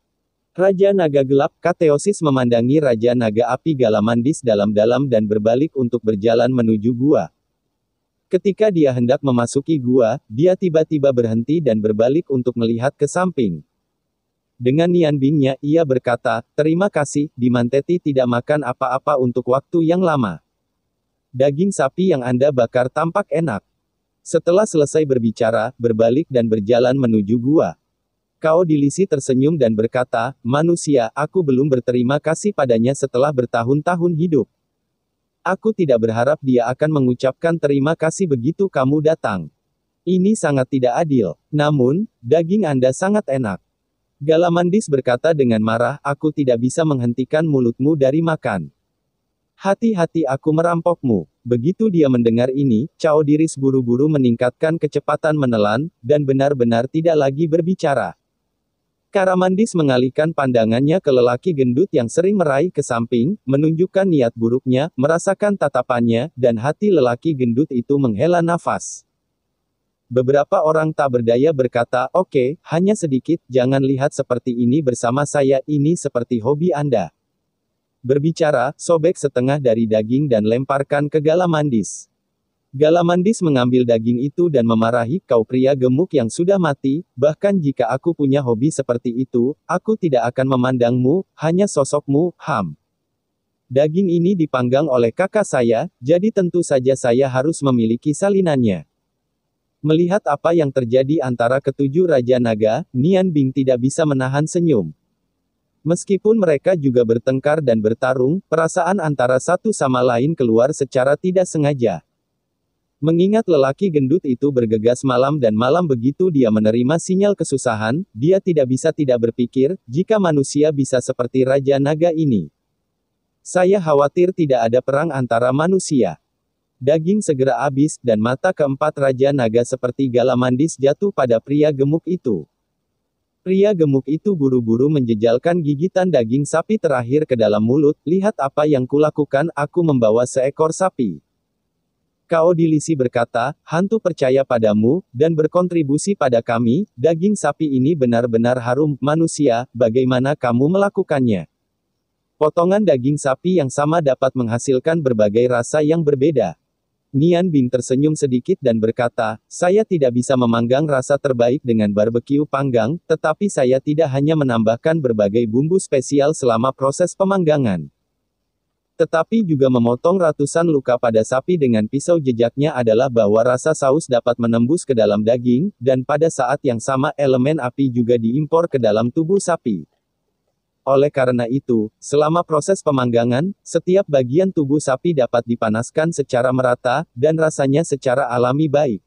Speaker 2: Raja Naga Gelap, Kateosis memandangi Raja Naga Api Galamandis dalam-dalam dan berbalik untuk berjalan menuju gua. Ketika dia hendak memasuki gua, dia tiba-tiba berhenti dan berbalik untuk melihat ke samping. Dengan Nian Bingnya, ia berkata, "Terima kasih, Dimanteti tidak makan apa-apa untuk waktu yang lama. Daging sapi yang Anda bakar tampak enak." Setelah selesai berbicara, berbalik dan berjalan menuju gua. Cao Dilisi tersenyum dan berkata, "Manusia, aku belum berterima kasih padanya setelah bertahun-tahun hidup. Aku tidak berharap dia akan mengucapkan terima kasih begitu kamu datang. Ini sangat tidak adil. Namun, daging Anda sangat enak." Galamandis berkata dengan marah, "Aku tidak bisa menghentikan mulutmu dari makan. Hati-hati aku merampokmu." Begitu dia mendengar ini, Cao Diris buru-buru meningkatkan kecepatan menelan, dan benar-benar tidak lagi berbicara. Karamandis mengalihkan pandangannya ke lelaki gendut yang sering meraih ke samping, menunjukkan niat buruknya, merasakan tatapannya, dan hati lelaki gendut itu menghela nafas. Beberapa orang tak berdaya berkata, "Oke, hanya sedikit, jangan lihat seperti ini bersama saya, ini seperti hobi Anda." Berbicara, sobek setengah dari daging dan lemparkan ke Galamandis. Galamandis mengambil daging itu dan memarahi, "Kau pria gemuk yang sudah mati, bahkan jika aku punya hobi seperti itu, aku tidak akan memandangmu, hanya sosokmu, ham. Daging ini dipanggang oleh kakak saya, jadi tentu saja saya harus memiliki salinannya." Melihat apa yang terjadi antara ketujuh Raja Naga, Nian Bing tidak bisa menahan senyum. Meskipun mereka juga bertengkar dan bertarung, perasaan antara satu sama lain keluar secara tidak sengaja. Mengingat lelaki gendut itu bergegas malam dan malam begitu dia menerima sinyal kesusahan, dia tidak bisa tidak berpikir, jika manusia bisa seperti Raja Naga ini. Saya khawatir tidak ada perang antara manusia. Daging segera habis, dan mata keempat Raja Naga seperti Galamandis jatuh pada pria gemuk itu. Pria gemuk itu buru-buru menjejalkan gigitan daging sapi terakhir ke dalam mulut, "Lihat apa yang kulakukan, aku membawa seekor sapi." Cao Dilisi berkata, "Hantu percaya padamu, dan berkontribusi pada kami, daging sapi ini benar-benar harum, manusia, bagaimana kamu melakukannya?" Potongan daging sapi yang sama dapat menghasilkan berbagai rasa yang berbeda. Nian Bing tersenyum sedikit dan berkata, "Saya tidak bisa memanggang rasa terbaik dengan barbeque panggang, tetapi saya tidak hanya menambahkan berbagai bumbu spesial selama proses pemanggangan. Tetapi juga memotong ratusan luka pada sapi dengan pisau. Jejaknya adalah bahwa rasa saus dapat menembus ke dalam daging, dan pada saat yang sama elemen api juga diimpor ke dalam tubuh sapi. Oleh karena itu, selama proses pemanggangan, setiap bagian tubuh sapi dapat dipanaskan secara merata, dan rasanya secara alami baik.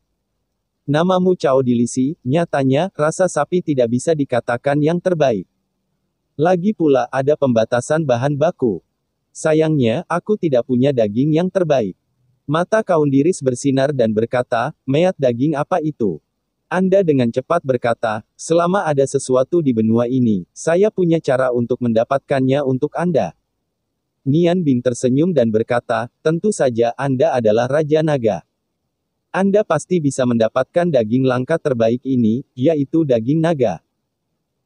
Speaker 2: Namamu Cao Dilisi, nyatanya, rasa sapi tidak bisa dikatakan yang terbaik. Lagi pula ada pembatasan bahan baku. Sayangnya, aku tidak punya daging yang terbaik." Mata Kaundiris bersinar dan berkata, "Meat daging apa itu?" Anda dengan cepat berkata, "Selama ada sesuatu di benua ini, saya punya cara untuk mendapatkannya untuk Anda." Nian Bing tersenyum dan berkata, "Tentu saja Anda adalah Raja Naga. Anda pasti bisa mendapatkan daging langka terbaik ini, yaitu daging naga.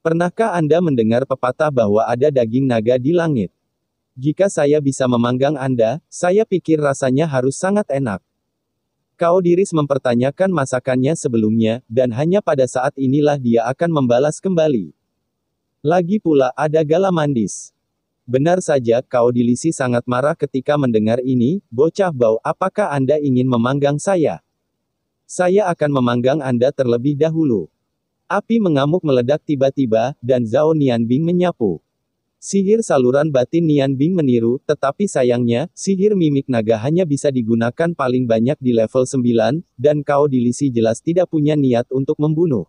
Speaker 2: Pernahkah Anda mendengar pepatah bahwa ada daging naga di langit? Jika saya bisa memanggang Anda, saya pikir rasanya harus sangat enak." Cao Diris mempertanyakan masakannya sebelumnya, dan hanya pada saat inilah dia akan membalas kembali. Lagi pula ada Galamandis. Benar saja, Cao Dilisi sangat marah ketika mendengar ini, "Bocah bau, apakah Anda ingin memanggang saya? Saya akan memanggang Anda terlebih dahulu." Api mengamuk meledak tiba-tiba, dan Zhao Nianbing menyapu. Sihir saluran batin Nian Bing meniru, tetapi sayangnya, sihir mimik naga hanya bisa digunakan paling banyak di level 9, dan Cao Dilisi jelas tidak punya niat untuk membunuh.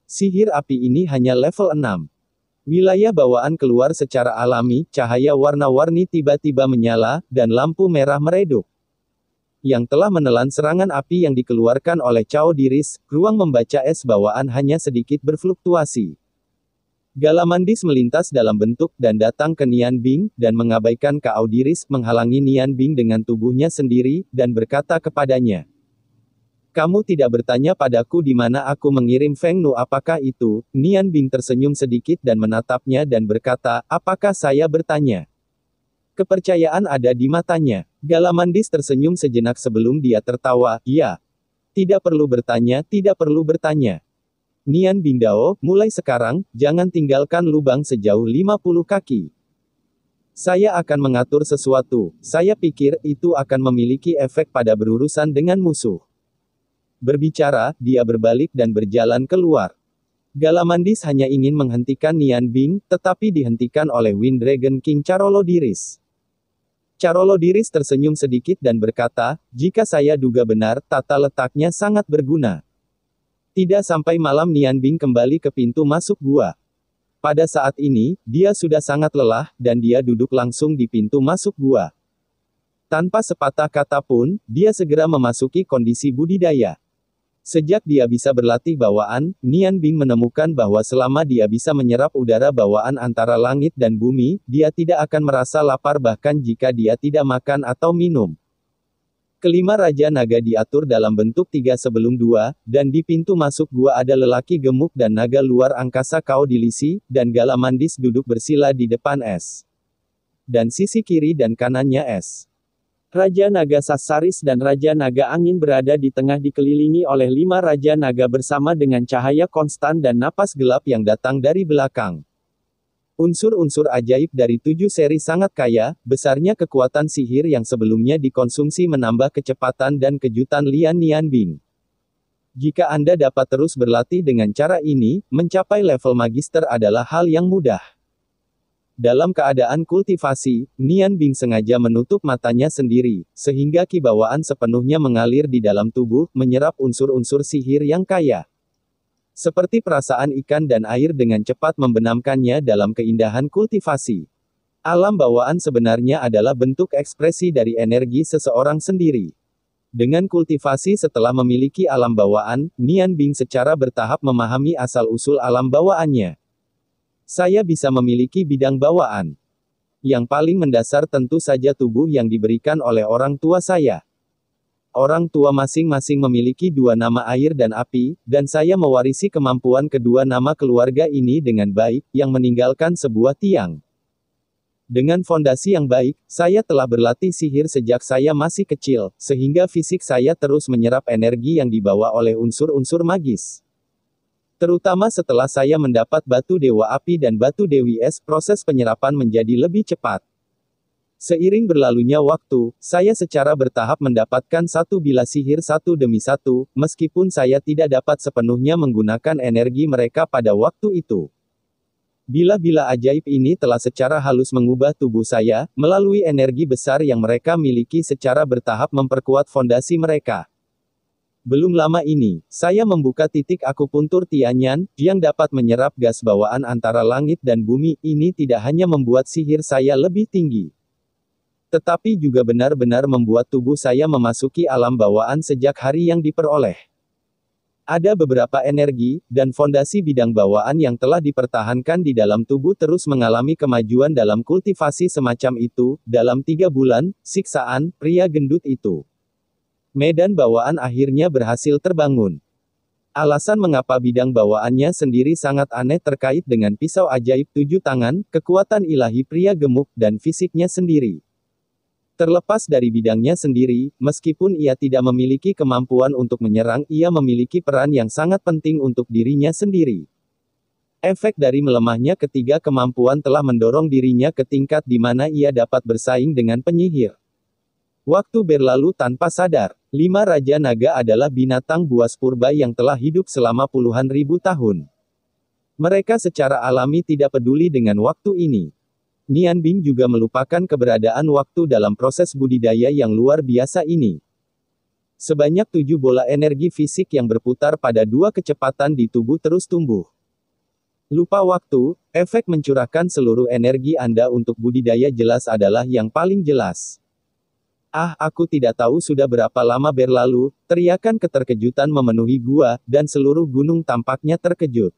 Speaker 2: Sihir api ini hanya level 6. Wilayah bawaan keluar secara alami, cahaya warna-warni tiba-tiba menyala, dan lampu merah meredup. Yang telah menelan serangan api yang dikeluarkan oleh Cao Diris, ruang membaca es bawaan hanya sedikit berfluktuasi. Galamandis melintas dalam bentuk dan datang ke Nian Bing, dan mengabaikan Cao Diris, menghalangi Nian Bing dengan tubuhnya sendiri, dan berkata kepadanya, "Kamu tidak bertanya padaku di mana aku mengirim Feng Nu, apakah itu?" Nian Bing tersenyum sedikit dan menatapnya dan berkata, "Apakah saya bertanya?" Kepercayaan ada di matanya. Galamandis tersenyum sejenak sebelum dia tertawa, ya. Tidak perlu bertanya, tidak perlu bertanya. Nian Bingdao, mulai sekarang, jangan tinggalkan lubang sejauh 50 kaki. Saya akan mengatur sesuatu, saya pikir itu akan memiliki efek pada berurusan dengan musuh. Berbicara, dia berbalik dan berjalan keluar. Galamandis hanya ingin menghentikan Nian Bing, tetapi dihentikan oleh Wind Dragon King Carolodiris. Carolodiris tersenyum sedikit dan berkata, jika saya duga benar, tata letaknya sangat berguna. Tidak sampai malam Nian Bing kembali ke pintu masuk gua. Pada saat ini, dia sudah sangat lelah, dan dia duduk langsung di pintu masuk gua. Tanpa sepatah kata pun, dia segera memasuki kondisi budidaya. Sejak dia bisa berlatih bawaan, Nian Bing menemukan bahwa selama dia bisa menyerap udara bawaan antara langit dan bumi, dia tidak akan merasa lapar bahkan jika dia tidak makan atau minum. Kelima Raja Naga diatur dalam bentuk 3 sebelum 2, dan di pintu masuk gua ada lelaki gemuk dan naga luar angkasa Kaodilisi, dan Galamandis duduk bersila di depan es. Dan sisi kiri dan kanannya es. Raja Naga Sasaris dan Raja Naga Angin berada di tengah dikelilingi oleh 5 Raja Naga bersama dengan cahaya konstan dan napas gelap yang datang dari belakang. Unsur-unsur ajaib dari 7 seri sangat kaya, besarnya kekuatan sihir yang sebelumnya dikonsumsi menambah kecepatan dan kejutan Nian Bing. Jika Anda dapat terus berlatih dengan cara ini, mencapai level magister adalah hal yang mudah. Dalam keadaan kultivasi, Nian Bing sengaja menutup matanya sendiri, sehingga ki bawaan sepenuhnya mengalir di dalam tubuh, menyerap unsur-unsur sihir yang kaya. Seperti perasaan ikan dan air dengan cepat membenamkannya dalam keindahan kultivasi. Alam bawaan sebenarnya adalah bentuk ekspresi dari energi seseorang sendiri. Dengan kultivasi setelah memiliki alam bawaan, Nian Bing secara bertahap memahami asal-usul alam bawaannya. Saya bisa memiliki bidang bawaan. Yang paling mendasar tentu saja tubuh yang diberikan oleh orang tua saya. Orang tua masing-masing memiliki 2 nama air dan api, dan saya mewarisi kemampuan kedua nama keluarga ini dengan baik, yang meninggalkan sebuah tiang. Dengan fondasi yang baik, saya telah berlatih sihir sejak saya masih kecil, sehingga fisik saya terus menyerap energi yang dibawa oleh unsur-unsur magis. Terutama setelah saya mendapat batu Dewa Api dan batu Dewi Es, proses penyerapan menjadi lebih cepat. Seiring berlalunya waktu, saya secara bertahap mendapatkan satu bilah sihir satu demi satu, meskipun saya tidak dapat sepenuhnya menggunakan energi mereka pada waktu itu. Bilah-bilah ajaib ini telah secara halus mengubah tubuh saya, melalui energi besar yang mereka miliki secara bertahap memperkuat fondasi mereka. Belum lama ini, saya membuka titik akupuntur Tianyan, yang dapat menyerap gas bawaan antara langit dan bumi. Ini tidak hanya membuat sihir saya lebih tinggi, tetapi juga benar-benar membuat tubuh saya memasuki alam bawaan sejak hari yang diperoleh. Ada beberapa energi, dan fondasi bidang bawaan yang telah dipertahankan di dalam tubuh terus mengalami kemajuan dalam kultivasi semacam itu. Dalam 3 bulan, siksaan, pria gendut itu. Medan bawaan akhirnya berhasil terbangun. Alasan mengapa bidang bawaannya sendiri sangat aneh terkait dengan pisau ajaib 7 tangan, kekuatan ilahi pria gemuk, dan fisiknya sendiri. Terlepas dari bidangnya sendiri, meskipun ia tidak memiliki kemampuan untuk menyerang, ia memiliki peran yang sangat penting untuk dirinya sendiri. Efek dari melemahnya ketiga kemampuan telah mendorong dirinya ke tingkat di mana ia dapat bersaing dengan penyihir. Waktu berlalu tanpa sadar. 5 Raja Naga adalah binatang buas purba yang telah hidup selama puluhan ribu tahun. Mereka secara alami tidak peduli dengan waktu ini. Nian Bing juga melupakan keberadaan waktu dalam proses budidaya yang luar biasa ini. Sebanyak 7 bola energi fisik yang berputar pada 2 kecepatan di tubuh terus tumbuh. Lupa waktu, efek mencurahkan seluruh energi Anda untuk budidaya jelas adalah yang paling jelas. Ah, aku tidak tahu sudah berapa lama berlalu, teriakan keterkejutan memenuhi gua, dan seluruh gunung tampaknya terkejut.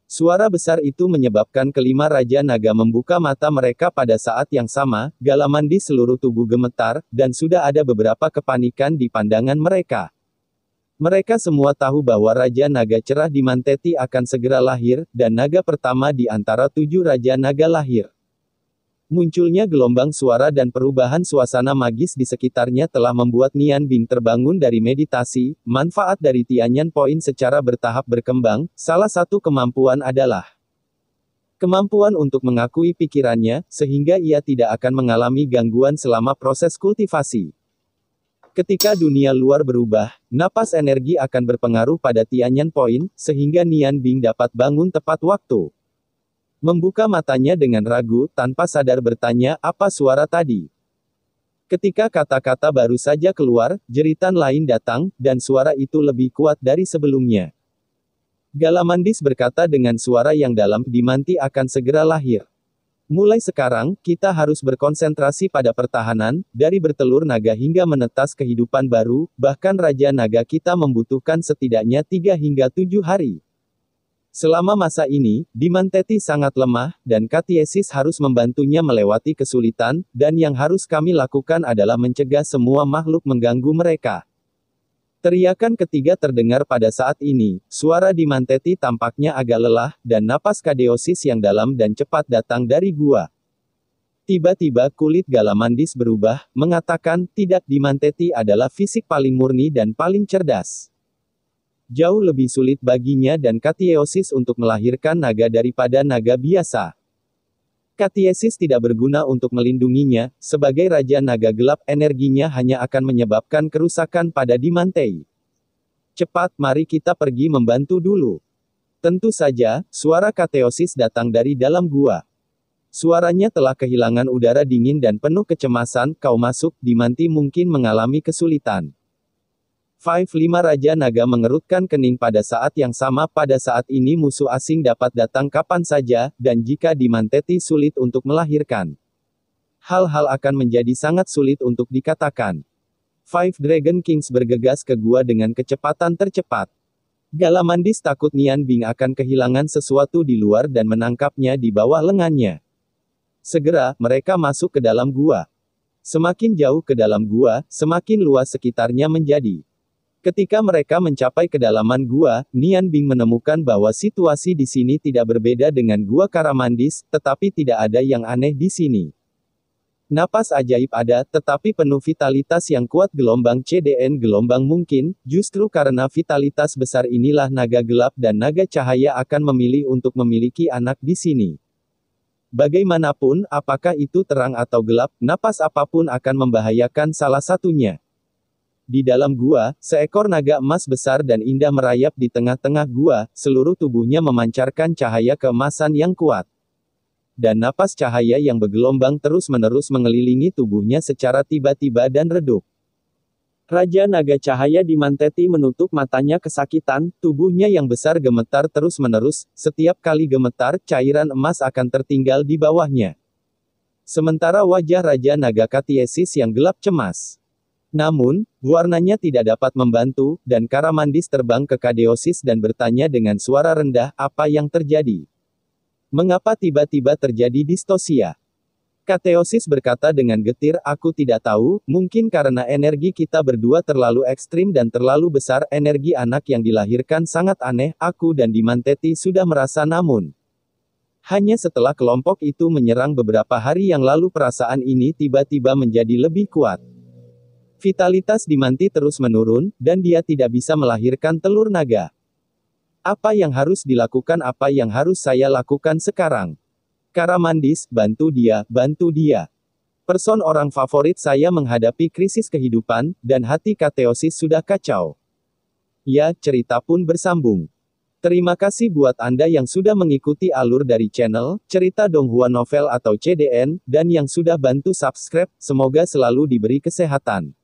Speaker 2: Suara besar itu menyebabkan kelima Raja Naga membuka mata mereka pada saat yang sama, Galamandis seluruh tubuh gemetar, dan sudah ada beberapa kepanikan di pandangan mereka. Mereka semua tahu bahwa Raja Naga cerah di Manteti akan segera lahir, dan naga pertama di antara 7 Raja Naga lahir. Munculnya gelombang suara dan perubahan suasana magis di sekitarnya telah membuat Nian Bing terbangun dari meditasi. Manfaat dari Tianyan Point secara bertahap berkembang. Salah satu kemampuan adalah kemampuan untuk mengakui pikirannya, sehingga ia tidak akan mengalami gangguan selama proses kultivasi. Ketika dunia luar berubah, napas energi akan berpengaruh pada Tianyan Point, sehingga Nian Bing dapat bangun tepat waktu. Membuka matanya dengan ragu, tanpa sadar bertanya, apa suara tadi? Ketika kata-kata baru saja keluar, jeritan lain datang, dan suara itu lebih kuat dari sebelumnya. Galamandis berkata dengan suara yang dalam, Dimanti akan segera lahir. Mulai sekarang, kita harus berkonsentrasi pada pertahanan, dari bertelur naga hingga menetas kehidupan baru, bahkan Raja Naga kita membutuhkan setidaknya 3 hingga 7 hari. Selama masa ini, Dimanteti sangat lemah, dan Katiesis harus membantunya melewati kesulitan, dan yang harus kami lakukan adalah mencegah semua makhluk mengganggu mereka. Teriakan ketiga terdengar pada saat ini, suara Dimanteti tampaknya agak lelah, dan napas Kadeosis yang dalam dan cepat datang dari gua. Tiba-tiba kulit Galamandis berubah, mengatakan, tidak, Dimanteti adalah fisik paling murni dan paling cerdas. Jauh lebih sulit baginya dan Katiesis untuk melahirkan naga daripada naga biasa. Katiesis tidak berguna untuk melindunginya, sebagai Raja Naga Gelap energinya hanya akan menyebabkan kerusakan pada Dimantei. Cepat, mari kita pergi membantu dulu. Tentu saja, suara Katiesis datang dari dalam gua. Suaranya telah kehilangan udara dingin dan penuh kecemasan, kau masuk, Dimanti mungkin mengalami kesulitan. 5 Raja Naga mengerutkan kening pada saat yang sama. Pada saat ini musuh asing dapat datang kapan saja, dan jika Dimanteti sulit untuk melahirkan, hal-hal akan menjadi sangat sulit untuk dikatakan. 5 Dragon Kings bergegas ke gua dengan kecepatan tercepat. Galamandis takut Nian Bing akan kehilangan sesuatu di luar dan menangkapnya di bawah lengannya. Segera, mereka masuk ke dalam gua. Semakin jauh ke dalam gua, semakin luas sekitarnya menjadi. Ketika mereka mencapai kedalaman gua, Nian Bing menemukan bahwa situasi di sini tidak berbeda dengan gua Karamandis, tetapi tidak ada yang aneh di sini. Napas ajaib ada, tetapi penuh vitalitas yang kuat. Gelombang CDN gelombang mungkin, justru karena vitalitas besar inilah naga gelap dan naga cahaya akan memilih untuk memiliki anak di sini. Bagaimanapun, apakah itu terang atau gelap, napas apapun akan membahayakan salah satunya. Di dalam gua, seekor naga emas besar dan indah merayap di tengah-tengah gua, seluruh tubuhnya memancarkan cahaya keemasan yang kuat. Dan napas cahaya yang bergelombang terus-menerus mengelilingi tubuhnya secara tiba-tiba dan redup. Raja Naga Cahaya Dimanteti menutup matanya kesakitan, tubuhnya yang besar gemetar terus-menerus, setiap kali gemetar, cairan emas akan tertinggal di bawahnya. Sementara wajah Raja Naga Katiesis yang gelap cemas. Namun, warnanya tidak dapat membantu, dan Karamandis terbang ke Kadeosis dan bertanya dengan suara rendah, apa yang terjadi? Mengapa tiba-tiba terjadi distosia? Kadeosis berkata dengan getir, aku tidak tahu, mungkin karena energi kita berdua terlalu ekstrim dan terlalu besar, energi anak yang dilahirkan sangat aneh, aku dan Dimanteti sudah merasa namun. Hanya setelah kelompok itu menyerang beberapa hari yang lalu perasaan ini tiba-tiba menjadi lebih kuat. Vitalitas Dimanti terus menurun, dan dia tidak bisa melahirkan telur naga. Apa yang harus dilakukan? Apa yang harus saya lakukan sekarang? Karamandis, bantu dia, bantu dia. Person orang favorit saya menghadapi krisis kehidupan, dan hati Kadeosis sudah kacau. Ya, cerita pun bersambung. Terima kasih buat Anda yang sudah mengikuti alur dari channel Cerita Donghua Novel atau CDN, dan yang sudah bantu subscribe, semoga selalu diberi kesehatan.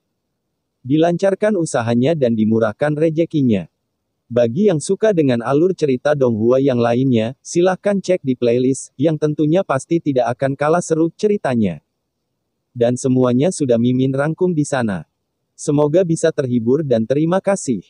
Speaker 2: Dilancarkan usahanya dan dimurahkan rezekinya. Bagi yang suka dengan alur cerita Donghua yang lainnya, silahkan cek di playlist, yang tentunya pasti tidak akan kalah seru ceritanya. Dan semuanya sudah Mimin rangkum di sana. Semoga bisa terhibur dan terima kasih.